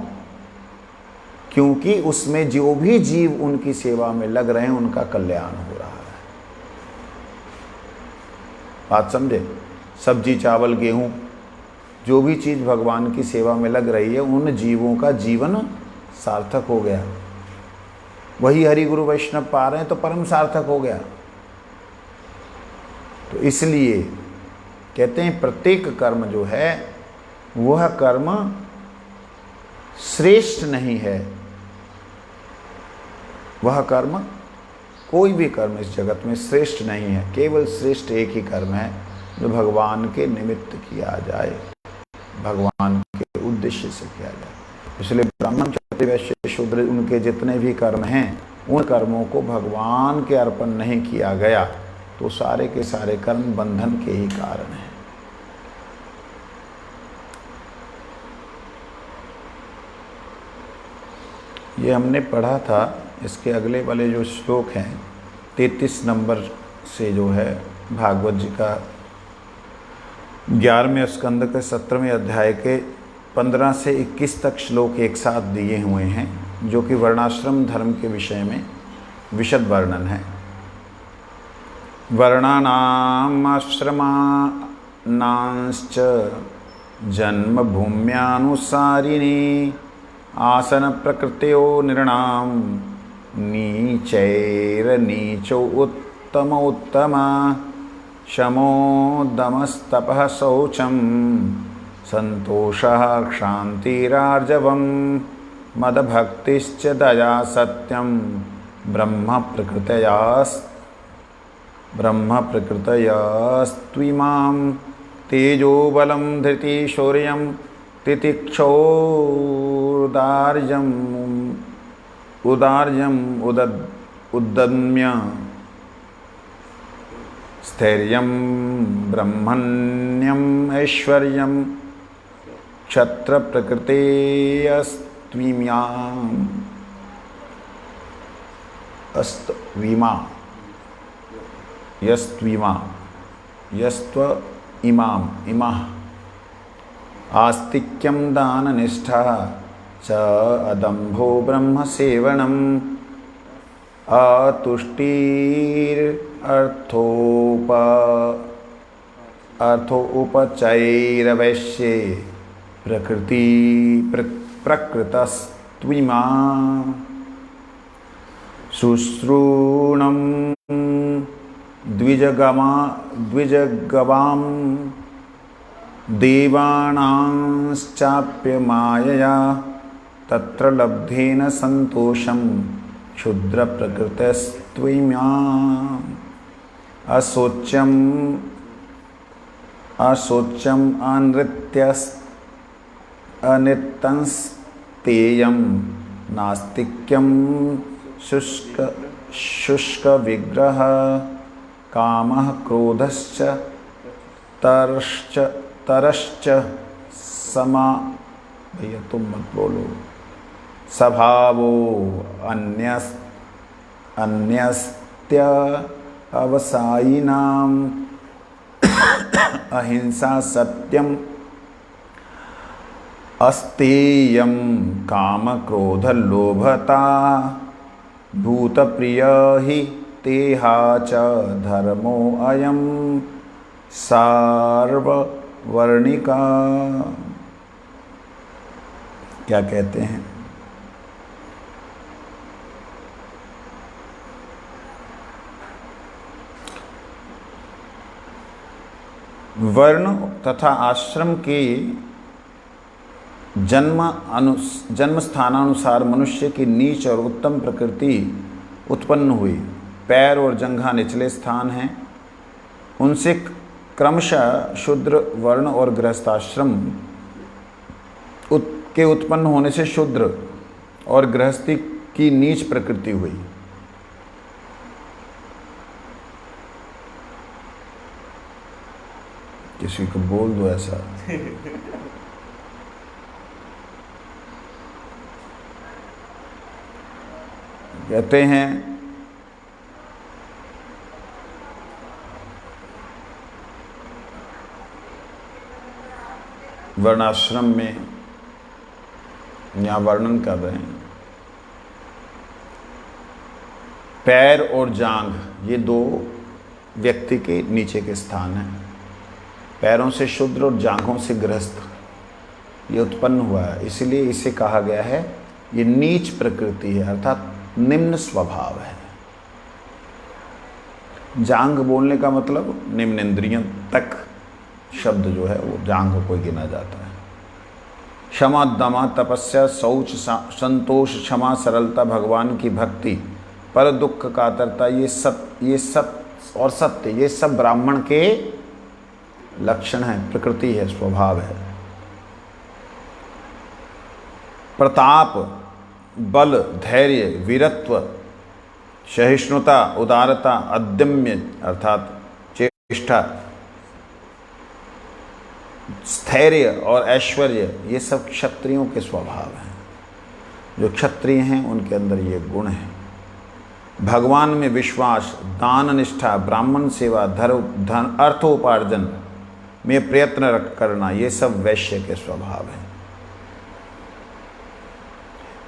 क्योंकि उसमें जो भी जीव उनकी सेवा में लग रहे हैं उनका कल्याण हो रहा है। बात समझे? सब्जी, चावल, गेहूं, जो भी चीज़ भगवान की सेवा में लग रही है, उन जीवों का जीवन सार्थक हो गया। वही हरि गुरु वैष्णव पा रहे हैं तो परम सार्थक हो गया। तो इसलिए कहते हैं प्रत्येक कर्म जो है वह कर्म श्रेष्ठ नहीं है। वह कर्म, कोई भी कर्म इस जगत में श्रेष्ठ नहीं है। केवल श्रेष्ठ एक ही कर्म है जो भगवान के निमित्त किया जाए, भगवान के उद्देश्य से किया जाए। इसलिए ब्राह्मण, क्षत्रिय, वैश्य, शूद्र, उनके जितने भी कर्म हैं, उन कर्मों को भगवान के अर्पण नहीं किया गया तो सारे के सारे कर्म बंधन के ही कारण हैं। ये हमने पढ़ा था। इसके अगले वाले जो श्लोक हैं 33 नंबर से जो है भागवत जी का 11वें स्कंद के 17वें अध्याय के 15 से 21 तक श्लोक एक साथ दिए हुए हैं, जो कि वर्णाश्रम धर्म के विषय में विशद वर्णन है। वर्णानाम आश्रमानांश्च जन्मभूम्यानुसारिणी आसन प्रकृत्यो नृणां नीचैर्नीचो उत्तम उत्तम शमो दमस्तपः शौचं संतोषः क्षान्तिरार्जवं मदभक्तिश्च दया सत्यं ब्रह्म प्रकृतयस्त्विमां तेजोबलं धृतिशौर्यं तितिक्षोदार्यम् उद्दम्य स्थैर्यं ब्रह्मण्यम् ऐश्वर्यं क्षत्र प्रकृतेयस्त्विमाम् यस्त्व इमाम इमा आस्तिक्यं दाननिष्ठा च अदम्भो ब्रह्मसेवनम् अर्थोपचैरवैश्ये प्रकृतस्त्विमा शुश्रूणं द्विजगवां देवानांश्चाप्यमायया तत्र लब्धेन संतोषं क्षुद्रप्रकृतस्त्विमा अशोच्यम् अनित्यंस्तेयं नास्तिक्यं शुष्कविग्रह कामः क्रोधश्च तरश्च समा भैया तुम मत बोलो स्वभावो अन्यस्त्य अवसायिनाम् अहिंसा सत्यम् अस्तेयं कामक्रोधलोभता भूतप्रिय हि तेहा च धर्मो अयं सार्ववर्णिका। क्या कहते हैं? वर्ण तथा आश्रम के जन्म स्थानानुसार मनुष्य की नीच और उत्तम प्रकृति उत्पन्न हुई। पैर और जंघा निचले स्थान हैं, उनसे क्रमशः शूद्र वर्ण और गृहस्थाश्रम के उत्पन्न होने से शूद्र और गृहस्थी की नीच प्रकृति हुई। किसी को बोल दो ऐसा। कहते हैं वर्णाश्रम में यहाँ वर्णन कर रहे हैं, पैर और जांघ ये दो व्यक्ति के नीचे के स्थान हैं। पैरों से शूद्र और जांघों से गृहस्थ ये उत्पन्न हुआ है, इसलिए इसे कहा गया है ये नीच प्रकृति है, अर्थात निम्न स्वभाव है। जांघ बोलने का मतलब निम्न इंद्रियों तक शब्द जो है वो जांघ को गिना जाता है। क्षमा, दमा, तपस्या, शौच, संतोष, क्षमा, सरलता, भगवान की भक्ति, पर दुख कातरता, ये सत्य ये सब ब्राह्मण के लक्षण है, प्रकृति है, स्वभाव है। प्रताप, बल, धैर्य, वीरत्व, सहिष्णुता, उदारता, अदम्य अर्थात चेष्टा, स्थैर्य और ऐश्वर्य ये सब क्षत्रियों के स्वभाव हैं। जो क्षत्रिय हैं उनके अंदर ये गुण हैं। भगवान में विश्वास, दान निष्ठा, ब्राह्मण सेवा, धन अर्थोपार्जन में प्रयत्न करना, ये सब वैश्य के स्वभाव हैं।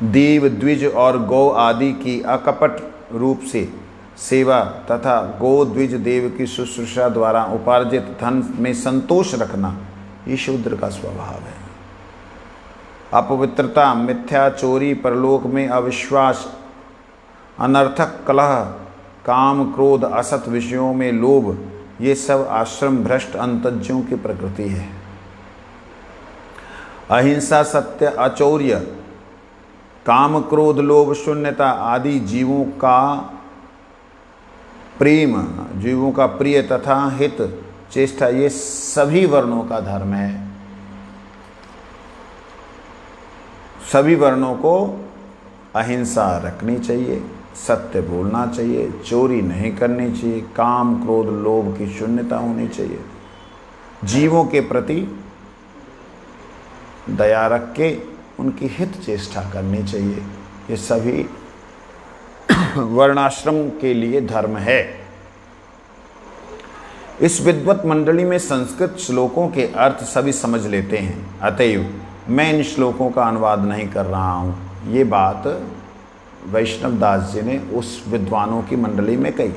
देव, द्विज और गौ आदि की अकपट रूप से सेवा तथा गो, द्विज, देव की शुश्रूषा द्वारा उपार्जित धन में संतोष रखना, ये शूद्र का स्वभाव है। अपवित्रता, मिथ्या, चोरी, परलोक में अविश्वास, अनर्थक कलह, काम, क्रोध, असत विषयों में लोभ, ये सब आश्रम भ्रष्ट अंतज्यों की प्रकृति है। अहिंसा, सत्य, अचौर्य, काम, क्रोध, लोभ, शून्यता आदि जीवों का प्रेम, जीवों का प्रिय तथा हित चेष्टा, ये सभी वर्णों का धर्म है। सभी वर्णों को अहिंसा रखनी चाहिए, सत्य बोलना चाहिए, चोरी नहीं करनी चाहिए, काम, क्रोध, लोभ की शून्यता होनी चाहिए, जीवों के प्रति दया रख के उनकी हित चेष्टा करनी चाहिए। ये सभी वर्णाश्रम के लिए धर्म है। इस विद्वत मंडली में संस्कृत श्लोकों के अर्थ सभी समझ लेते हैं, अतएव मैं इन श्लोकों का अनुवाद नहीं कर रहा हूँ। ये बात वैष्णव दास जी ने उस विद्वानों की मंडली में कही।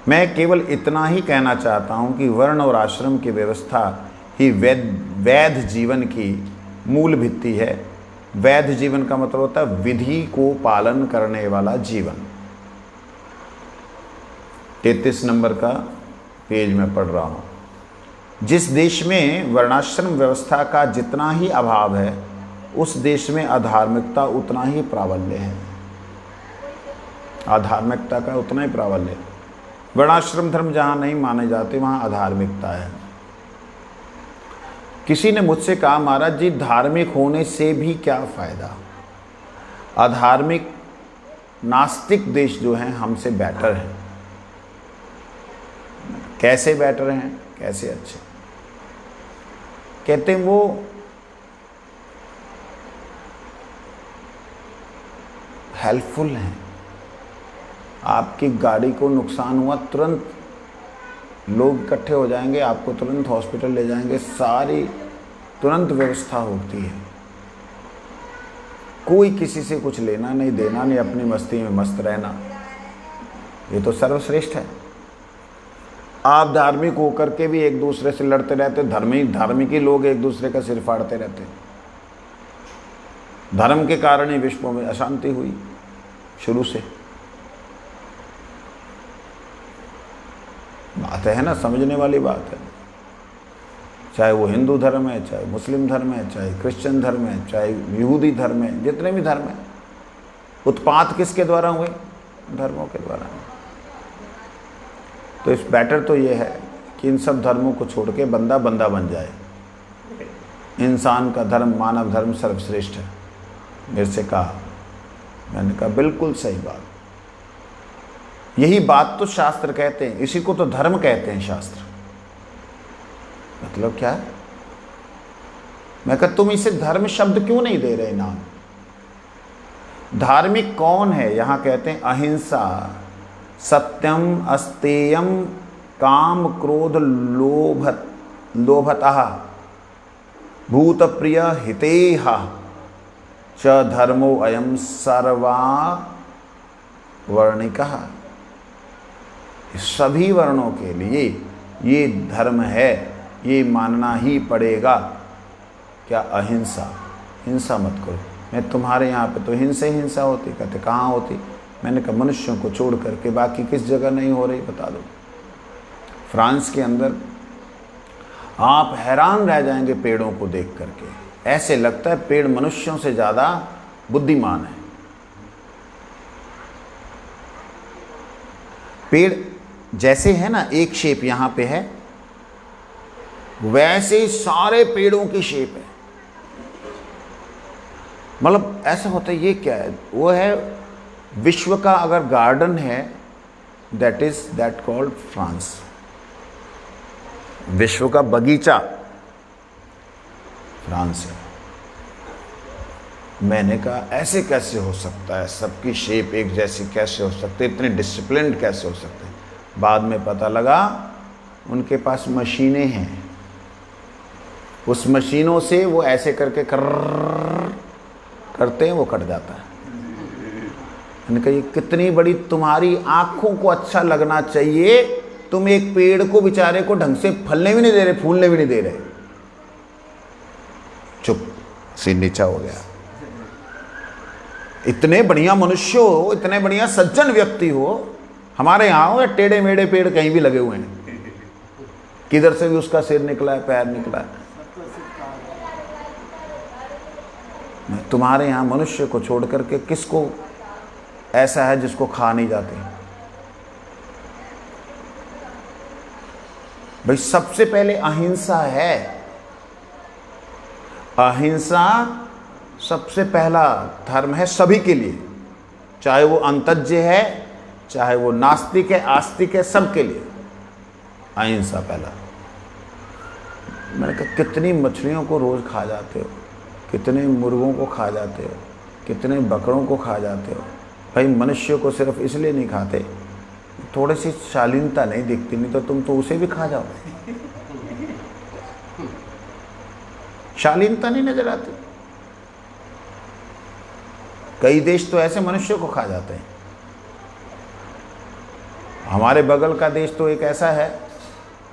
मैं केवल इतना ही कहना चाहता हूँ कि वर्ण और आश्रम की व्यवस्था ही वैध जीवन की मूल भित्ति है। वैध जीवन का मतलब होता है विधि को पालन करने वाला जीवन। 33 नंबर का पेज में पढ़ रहा हूँ। जिस देश में वर्णाश्रम व्यवस्था का जितना ही अभाव है, उस देश में अधार्मिकता उतना ही प्राबल्य है। अधार्मिकता का उतना ही प्राबल्य है। वर्णाश्रम धर्म जहाँ नहीं माने जाते वहाँ अधार्मिकता है। किसी ने मुझसे कहा, महाराज जी धार्मिक होने से भी क्या फ़ायदा? अधार्मिक नास्तिक देश जो हैं हमसे बेटर हैं। कैसे बेटर हैं, कैसे अच्छे? कहते हैं वो हेल्पफुल हैं। आपकी गाड़ी को नुकसान हुआ, तुरंत लोग इकट्ठे हो जाएंगे, आपको तुरंत हॉस्पिटल ले जाएंगे, सारी तुरंत व्यवस्था होती है। कोई किसी से कुछ लेना नहीं देना नहीं, अपनी मस्ती में मस्त रहना, ये तो सर्वश्रेष्ठ है। आप धार्मिक होकर के भी एक दूसरे से लड़ते रहते, धार्मिक ही लोग एक दूसरे का सिर फाड़ते रहते। धर्म के कारण ही विश्व में अशांति हुई शुरू से। बात है ना, समझने वाली बात है। चाहे वो हिंदू धर्म है, चाहे मुस्लिम धर्म है, चाहे क्रिश्चियन धर्म है, चाहे यहूदी धर्म है, जितने भी धर्म है, उत्पात किसके द्वारा हुए? धर्मों के द्वारा। तो इस बेटर तो ये है कि इन सब धर्मों को छोड़ के बंदा बंदा बन जाए। इंसान का धर्म, मानव धर्म सर्वश्रेष्ठ है। मेरे से कहा, मैंने कहा बिल्कुल सही बात। यही बात तो शास्त्र कहते हैं, इसी को तो धर्म कहते हैं शास्त्र। मतलब क्या है? मैं कहा तुम इसे धर्म शब्द क्यों नहीं दे रहे नाम? धार्मिक कौन है? यहां कहते हैं अहिंसा, सत्यम, अस्तेयम, काम, क्रोध, लोभतः, भूत प्रिय, हितेह च धर्मो अयम सर्वा वर्णिकः। सभी वर्णों के लिए ये धर्म है, ये मानना ही पड़ेगा। क्या? अहिंसा। हिंसा मत करो। मैं तुम्हारे यहाँ पे तो हिंसा होती। कहते कहाँ होती? मैंने कहा मनुष्यों को छोड़ करके बाकी किस जगह नहीं हो रही, बता दो। फ्रांस के अंदर आप हैरान रह जाएंगे पेड़ों को देख करके। ऐसे लगता है पेड़ मनुष्यों से ज़्यादा बुद्धिमान है। पेड़ जैसे है ना, एक शेप यहाँ पे है, वैसे ही सारे पेड़ों की शेप है। मतलब ऐसा होता है, ये क्या है? वो है विश्व का अगर गार्डन है, दैट कॉल्ड फ्रांस। विश्व का बगीचा फ्रांस है। मैंने कहा ऐसे कैसे हो सकता है? सबकी शेप एक जैसी कैसे हो सकती है? इतने डिसिप्लिन्ड कैसे हो सकते हैं? बाद में पता लगा उनके पास मशीनें हैं। उस मशीनों से वो ऐसे करके करते हैं, वो कट जाता है। मैंने कहा ये कितनी बड़ी तुम्हारी आंखों को अच्छा लगना चाहिए, तुम एक पेड़ को बेचारे को ढंग से फलने भी नहीं दे रहे, फूलने भी नहीं दे रहे। चुप, सीन नीचा हो गया। इतने बढ़िया मनुष्य हो, इतने बढ़िया सज्जन व्यक्ति हो, हमारे यहाँ हो या टेढ़े मेढ़े पेड़ कहीं भी लगे हुए हैं, किधर से भी उसका सिर निकला है, पैर निकला है। तुम्हारे यहाँ मनुष्य को छोड़ करके किसको ऐसा है जिसको खा नहीं जाते? भाई सबसे पहले अहिंसा है। अहिंसा सबसे पहला धर्म है सभी के लिए, चाहे वो अंतज्ञ है, चाहे वो नास्तिक है, आस्तिक है, सबके लिए अहिंसा पहला। मैंने कहा कितनी मछलियों को रोज खा जाते हो, कितने मुर्गों को खा जाते हो, कितने बकरों को खा जाते हो। भाई मनुष्य को सिर्फ इसलिए नहीं खाते, थोड़ी सी शालीनता नहीं दिखती, नहीं तो तुम तो उसे भी खा जाओ। शालीनता नहीं नजर आती। कई देश तो ऐसे मनुष्य को खा जाते हैं। हमारे बगल का देश तो एक ऐसा है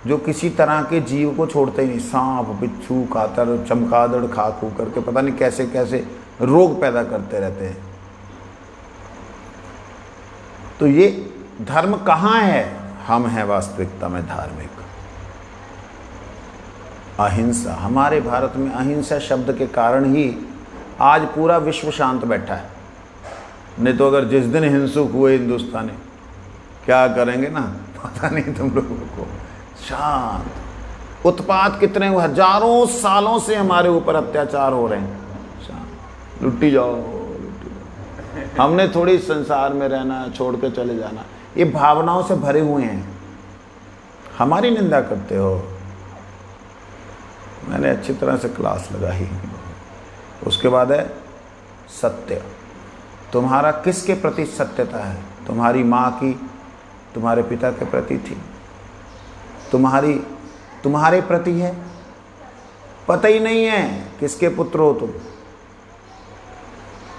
जो किसी तरह के जीव को छोड़ते ही नहीं। सांप, बिच्छू, कातर, चमगादड़ खा खू करके पता नहीं कैसे कैसे रोग पैदा करते रहते हैं। तो ये धर्म कहाँ है? हम हैं वास्तविकता में धार्मिक। अहिंसा, हमारे भारत में अहिंसा शब्द के कारण ही आज पूरा विश्व शांत बैठा है। नहीं तो अगर जिस दिन हिंसुक हुए हिंदुस्तानी, क्या करेंगे ना पता नहीं तुम लोगों को। शांत, उत्पात कितने हजारों सालों से हमारे ऊपर अत्याचार हो रहे हैं। शांत, लुट्टी जाओ, लुट्टी जाओ। हमने थोड़ी संसार में रहना, छोड़ के चले जाना। ये भावनाओं से भरे हुए हैं, हमारी निंदा करते हो। मैंने अच्छी तरह से क्लास लगाई। उसके बाद है सत्य। तुम्हारा किसके प्रति सत्यता है? तुम्हारी माँ की, तुम्हारे पिता के प्रति थी, तुम्हारे प्रति है? पता ही नहीं है किसके पुत्र हो तुम।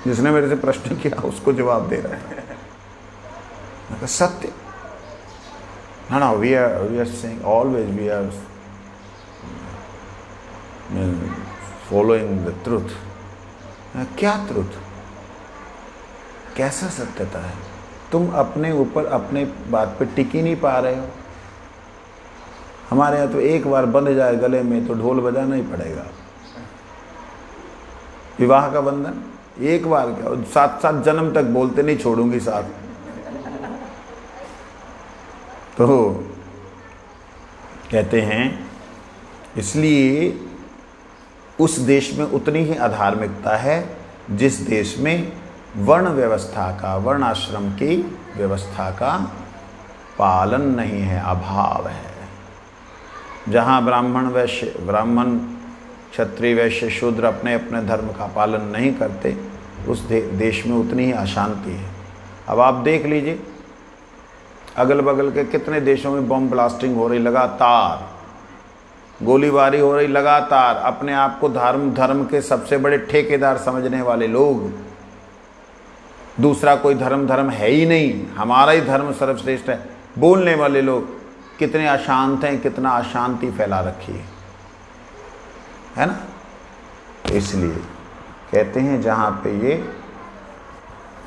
जिसने मेरे से प्रश्न किया उसको जवाब दे रहा है। सत्य। No, we are saying always we are following the truth. क्या truth? कैसा सत्यता है? तुम अपने ऊपर अपने बात पे टिक ही नहीं पा रहे हो। हमारे यहाँ तो एक बार बंध जाए गले में तो ढोल बजाना ही पड़ेगा। विवाह का बंधन एक बार क्या, 7 जन्म तक बोलते नहीं छोड़ूंगी साथ। तो कहते हैं इसलिए उस देश में उतनी ही अधार्मिकता है जिस देश में वर्ण व्यवस्था का, वर्ण आश्रम की व्यवस्था का पालन नहीं है, अभाव है। जहाँ ब्राह्मण क्षत्रिय वैश्य शूद्र अपने अपने धर्म का पालन नहीं करते, उस देश में उतनी ही अशांति है। अब आप देख लीजिए अगल बगल के कितने देशों में बम ब्लास्टिंग हो रही लगातार, गोलीबारी हो रही लगातार। अपने आप को धर्म के सबसे बड़े ठेकेदार समझने वाले लोग, दूसरा कोई धर्म है ही नहीं, हमारा ही धर्म सर्वश्रेष्ठ है बोलने वाले लोग कितने अशांत हैं, कितना अशांति फैला रखी है ना। इसलिए कहते हैं जहाँ पे ये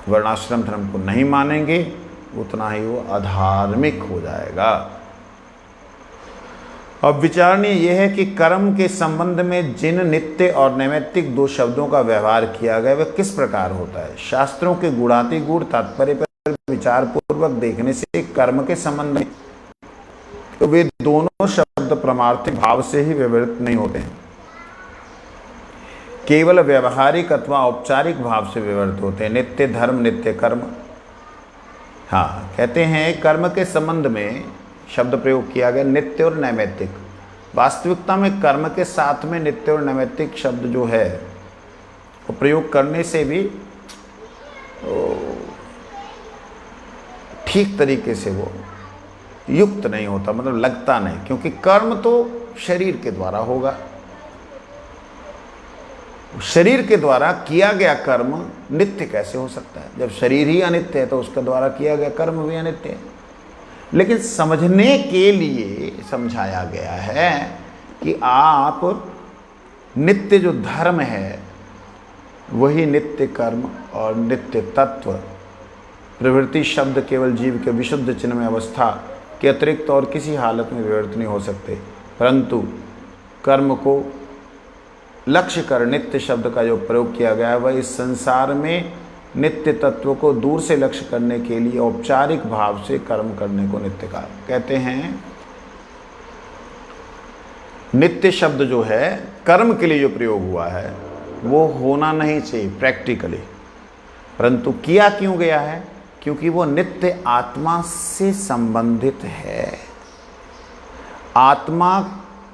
वर्णाश्रम धर्म को नहीं मानेंगे उतना ही वो अधार्मिक हो जाएगा। अब विचारणीय यह है कि कर्म के संबंध में जिन नित्य और नैमित्तिक 2 शब्दों का व्यवहार किया गया वह किस प्रकार होता है। शास्त्रों के गुणातिगुण तात्पर्य पर विचार पूर्वक देखने से कर्म के संबंध में तो वे दोनों शब्द परमार्थिक भाव से ही व्यवहृत नहीं होते हैं, केवल व्यवहारिक अथवा औपचारिक भाव से व्यवहृत होते हैं। नित्य धर्म, नित्य कर्म। हाँ, कहते हैं कर्म के संबंध में शब्द प्रयोग किया गया नित्य और नैमित्तिक। वास्तविकता में कर्म के साथ में नित्य और नैमित्तिक शब्द जो है वो प्रयोग करने से भी ठीक तरीके से वो युक्त नहीं होता, मतलब लगता नहीं, क्योंकि कर्म तो शरीर के द्वारा होगा। शरीर के द्वारा किया गया कर्म नित्य कैसे हो सकता है? जब शरीर ही अनित्य है तो उसके द्वारा किया गया कर्म भी अनित्य है। लेकिन समझने के लिए समझाया गया है कि आप नित्य जो धर्म है वही नित्य कर्म और नित्य तत्व। प्रवृत्ति शब्द केवल जीव के विशुद्ध चिन्मय अवस्था के अतिरिक्त और किसी हालत में विवर्त नहीं हो सकते, परंतु कर्म को लक्ष्य कर नित्य शब्द का जो प्रयोग किया गया है वह इस संसार में नित्य तत्व को दूर से लक्ष्य करने के लिए औपचारिक भाव से कर्म करने को नित्य कहा कहते हैं। नित्य शब्द जो है कर्म के लिए जो प्रयोग हुआ है वो होना नहीं चाहिए प्रैक्टिकली, परंतु किया क्यों गया है? क्योंकि वो नित्य आत्मा से संबंधित है। आत्मा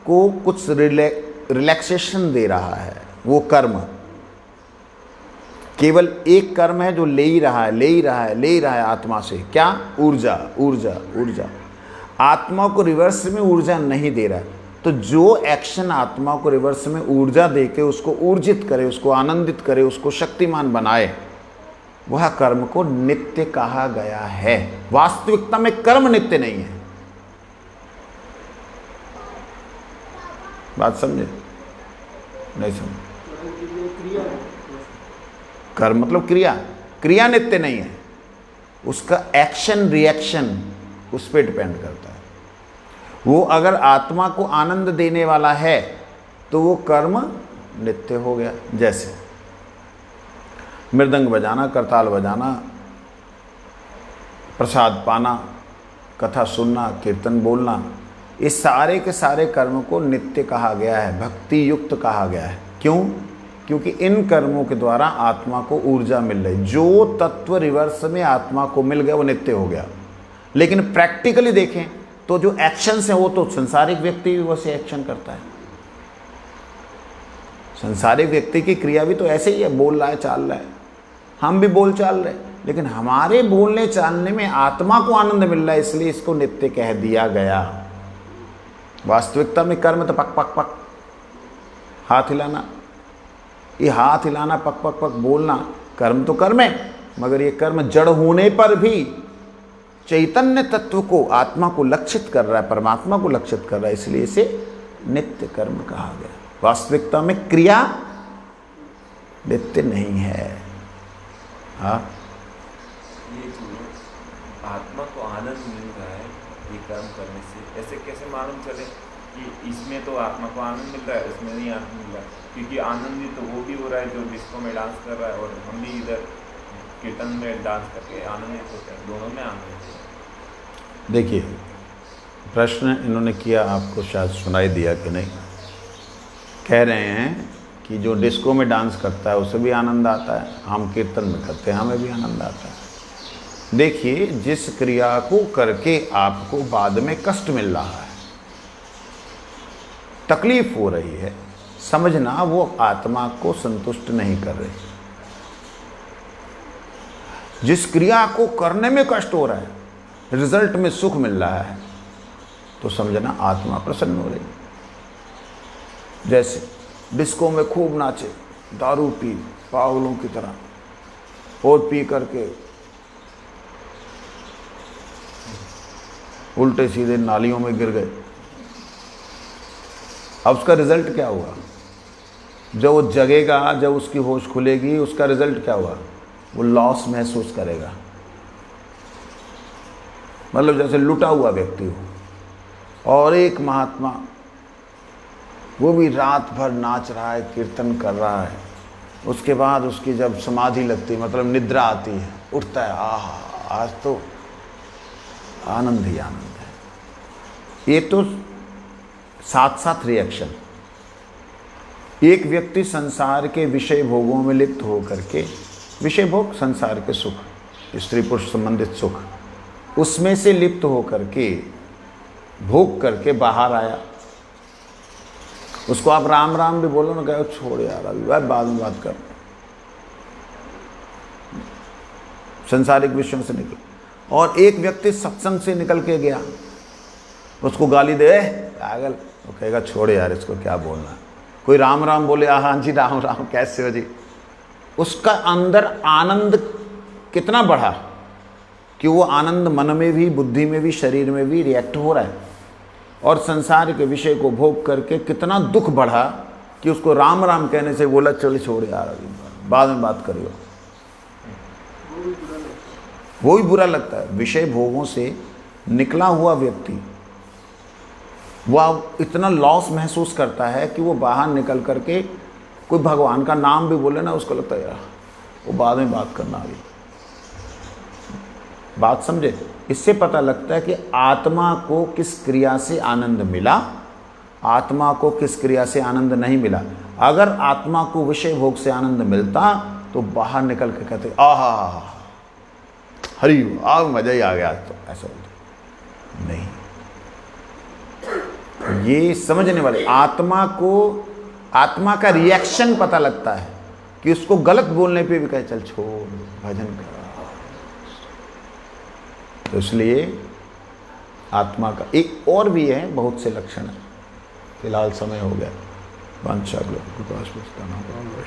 को कुछ रिलैक्सेशन दे रहा है वो कर्म। केवल एक कर्म है जो ले ही रहा है आत्मा से। क्या? ऊर्जा ऊर्जा ऊर्जा। आत्मा को रिवर्स में ऊर्जा नहीं दे रहा है। तो जो एक्शन आत्मा को रिवर्स में ऊर्जा देके उसको ऊर्जित करे, उसको आनंदित करे, उसको शक्तिमान बनाए, वह कर्म को नित्य कहा गया है। वास्तविकता में कर्म नित्य नहीं है। बात समझे? नहीं समझे? कर्म मतलब क्रिया, क्रिया नित्य नहीं है, उसका एक्शन रिएक्शन उस पर डिपेंड करता है। वो अगर आत्मा को आनंद देने वाला है तो वो कर्म नित्य हो गया। जैसे मृदंग बजाना, करताल बजाना, प्रसाद पाना, कथा सुनना, कीर्तन बोलना, इस सारे के सारे कर्म को नित्य कहा गया है, भक्ति युक्त कहा गया है। क्यों? क्योंकि इन कर्मों के द्वारा आत्मा को ऊर्जा मिल रही। जो तत्व रिवर्स में आत्मा को मिल गया वो नित्य हो गया। लेकिन प्रैक्टिकली देखें तो जो एक्शंस हैं वो तो संसारिक व्यक्ति भी वैसे एक्शन करता है। संसारिक व्यक्ति की क्रिया भी तो ऐसे ही है, बोल रहा है, चाल रहा है। हम भी बोल चाल रहे हैं, लेकिन हमारे बोलने चालने में आत्मा को आनंद मिल रहा है, इसलिए इसको नित्य कह दिया गया। वास्तविकता में कर्म तो पक पक पक हाथ हिलाना, ये हाथ हिलाना, पक पक पक बोलना, कर्म तो कर्म है, मगर ये कर्म जड़ होने पर भी चैतन्य तत्व को, आत्मा को लक्षित कर रहा है, परमात्मा को लक्षित कर रहा है, इसलिए इसे नित्य कर्म कहा गया। वास्तविकता में क्रिया नित्य नहीं है। हाँ, ये जो आत्मा को आनंद मिल रहा है ये कर्म करने से, ऐसे कैसे मालूम चले कि इसमें तो आत्मा को आनंद मिल रहा है, उसमें नहीं आनंद मिल रहा है? क्योंकि आनंदित तो वो भी हो रहा है जो डिस्को में डांस कर रहा है, और हम भी इधर कीर्तन में डांस करके आनंदित होते हैं, दोनों में आनंद है। देखिए, प्रश्न इन्होंने किया, आपको शायद सुनाई दिया कि नहीं। कह रहे हैं कि जो डिस्को में डांस करता है उसे भी आनंद आता है, हम कीर्तन में करते हैं हमें भी आनंद आता है। देखिए, जिस क्रिया को करके आपको बाद में कष्ट मिल रहा है, तकलीफ हो रही है, समझना वो आत्मा को संतुष्ट नहीं कर रही। जिस क्रिया को करने में कष्ट हो रहा है, रिजल्ट में सुख मिल रहा है, तो समझना आत्मा प्रसन्न हो रही। जैसे डिस्को में खूब नाचे, दारू पी पागलों की तरह, और पी करके उल्टे सीधे नालियों में गिर गए। अब उसका रिजल्ट क्या हुआ? जब वो जगेगा, जब उसकी होश खुलेगी, उसका रिजल्ट क्या हुआ? वो लॉस महसूस करेगा। मतलब जैसे लुटा हुआ व्यक्ति हो। और एक महात्मा, वो भी रात भर नाच रहा है, कीर्तन कर रहा है, उसके बाद उसकी जब समाधि लगती, मतलब निद्रा आती है, उठता है, आहा, आज तो आनंद ही आनंद है। ये तो साथ साथ रिएक्शन। एक व्यक्ति संसार के विषय भोगों में लिप्त होकर के, विषय भोग संसार के सुख, स्त्री पुरुष संबंधित सुख, उसमें से लिप्त होकर के भोग करके बाहर आया। उसको आप राम राम भी बोलो ना, कहो छोड़ यार अभी भाई बाद में बात कर, संसारिक विषयों से निकल। और एक व्यक्ति सत्संग से निकल के गया, उसको गाली दे पागल, वो कहेगा छोड़ यार इसको क्या बोलना। कोई राम राम बोले, हाँ जी राम राम, कैसे हो जी, उसका अंदर आनंद कितना बढ़ा कि वो आनंद मन में भी, बुद्धि में भी, शरीर में भी रिएक्ट हो रहा है। और संसार के विषय को भोग करके कितना दुख बढ़ा कि उसको राम राम कहने से बोला चल छोड़ यार अभी बाद में बात करियो, वो भी बुरा लगता है। विषय भोगों से निकला हुआ व्यक्ति वह इतना लॉस महसूस करता है कि वो बाहर निकल करके कोई भगवान का नाम भी बोले ना, उसको लगता है यार वो बाद में बात करना अभी। बात समझे? इससे पता लगता है कि आत्मा को किस क्रिया से आनंद मिला, आत्मा को किस क्रिया से आनंद नहीं मिला। अगर आत्मा को विषय भोग से आनंद मिलता तो बाहर निकल के कहते आहा हरि आज मजा ही आ गया, तो ऐसा बोलते नहीं। ये समझने वाले आत्मा को, आत्मा का रिएक्शन पता लगता है कि उसको गलत बोलने पे भी कहे चल छोड़ भजन कर। तो इसलिए आत्मा का एक और भी है, बहुत से लक्षण है। फिलहाल समय हो गया। 5 लोगों के पास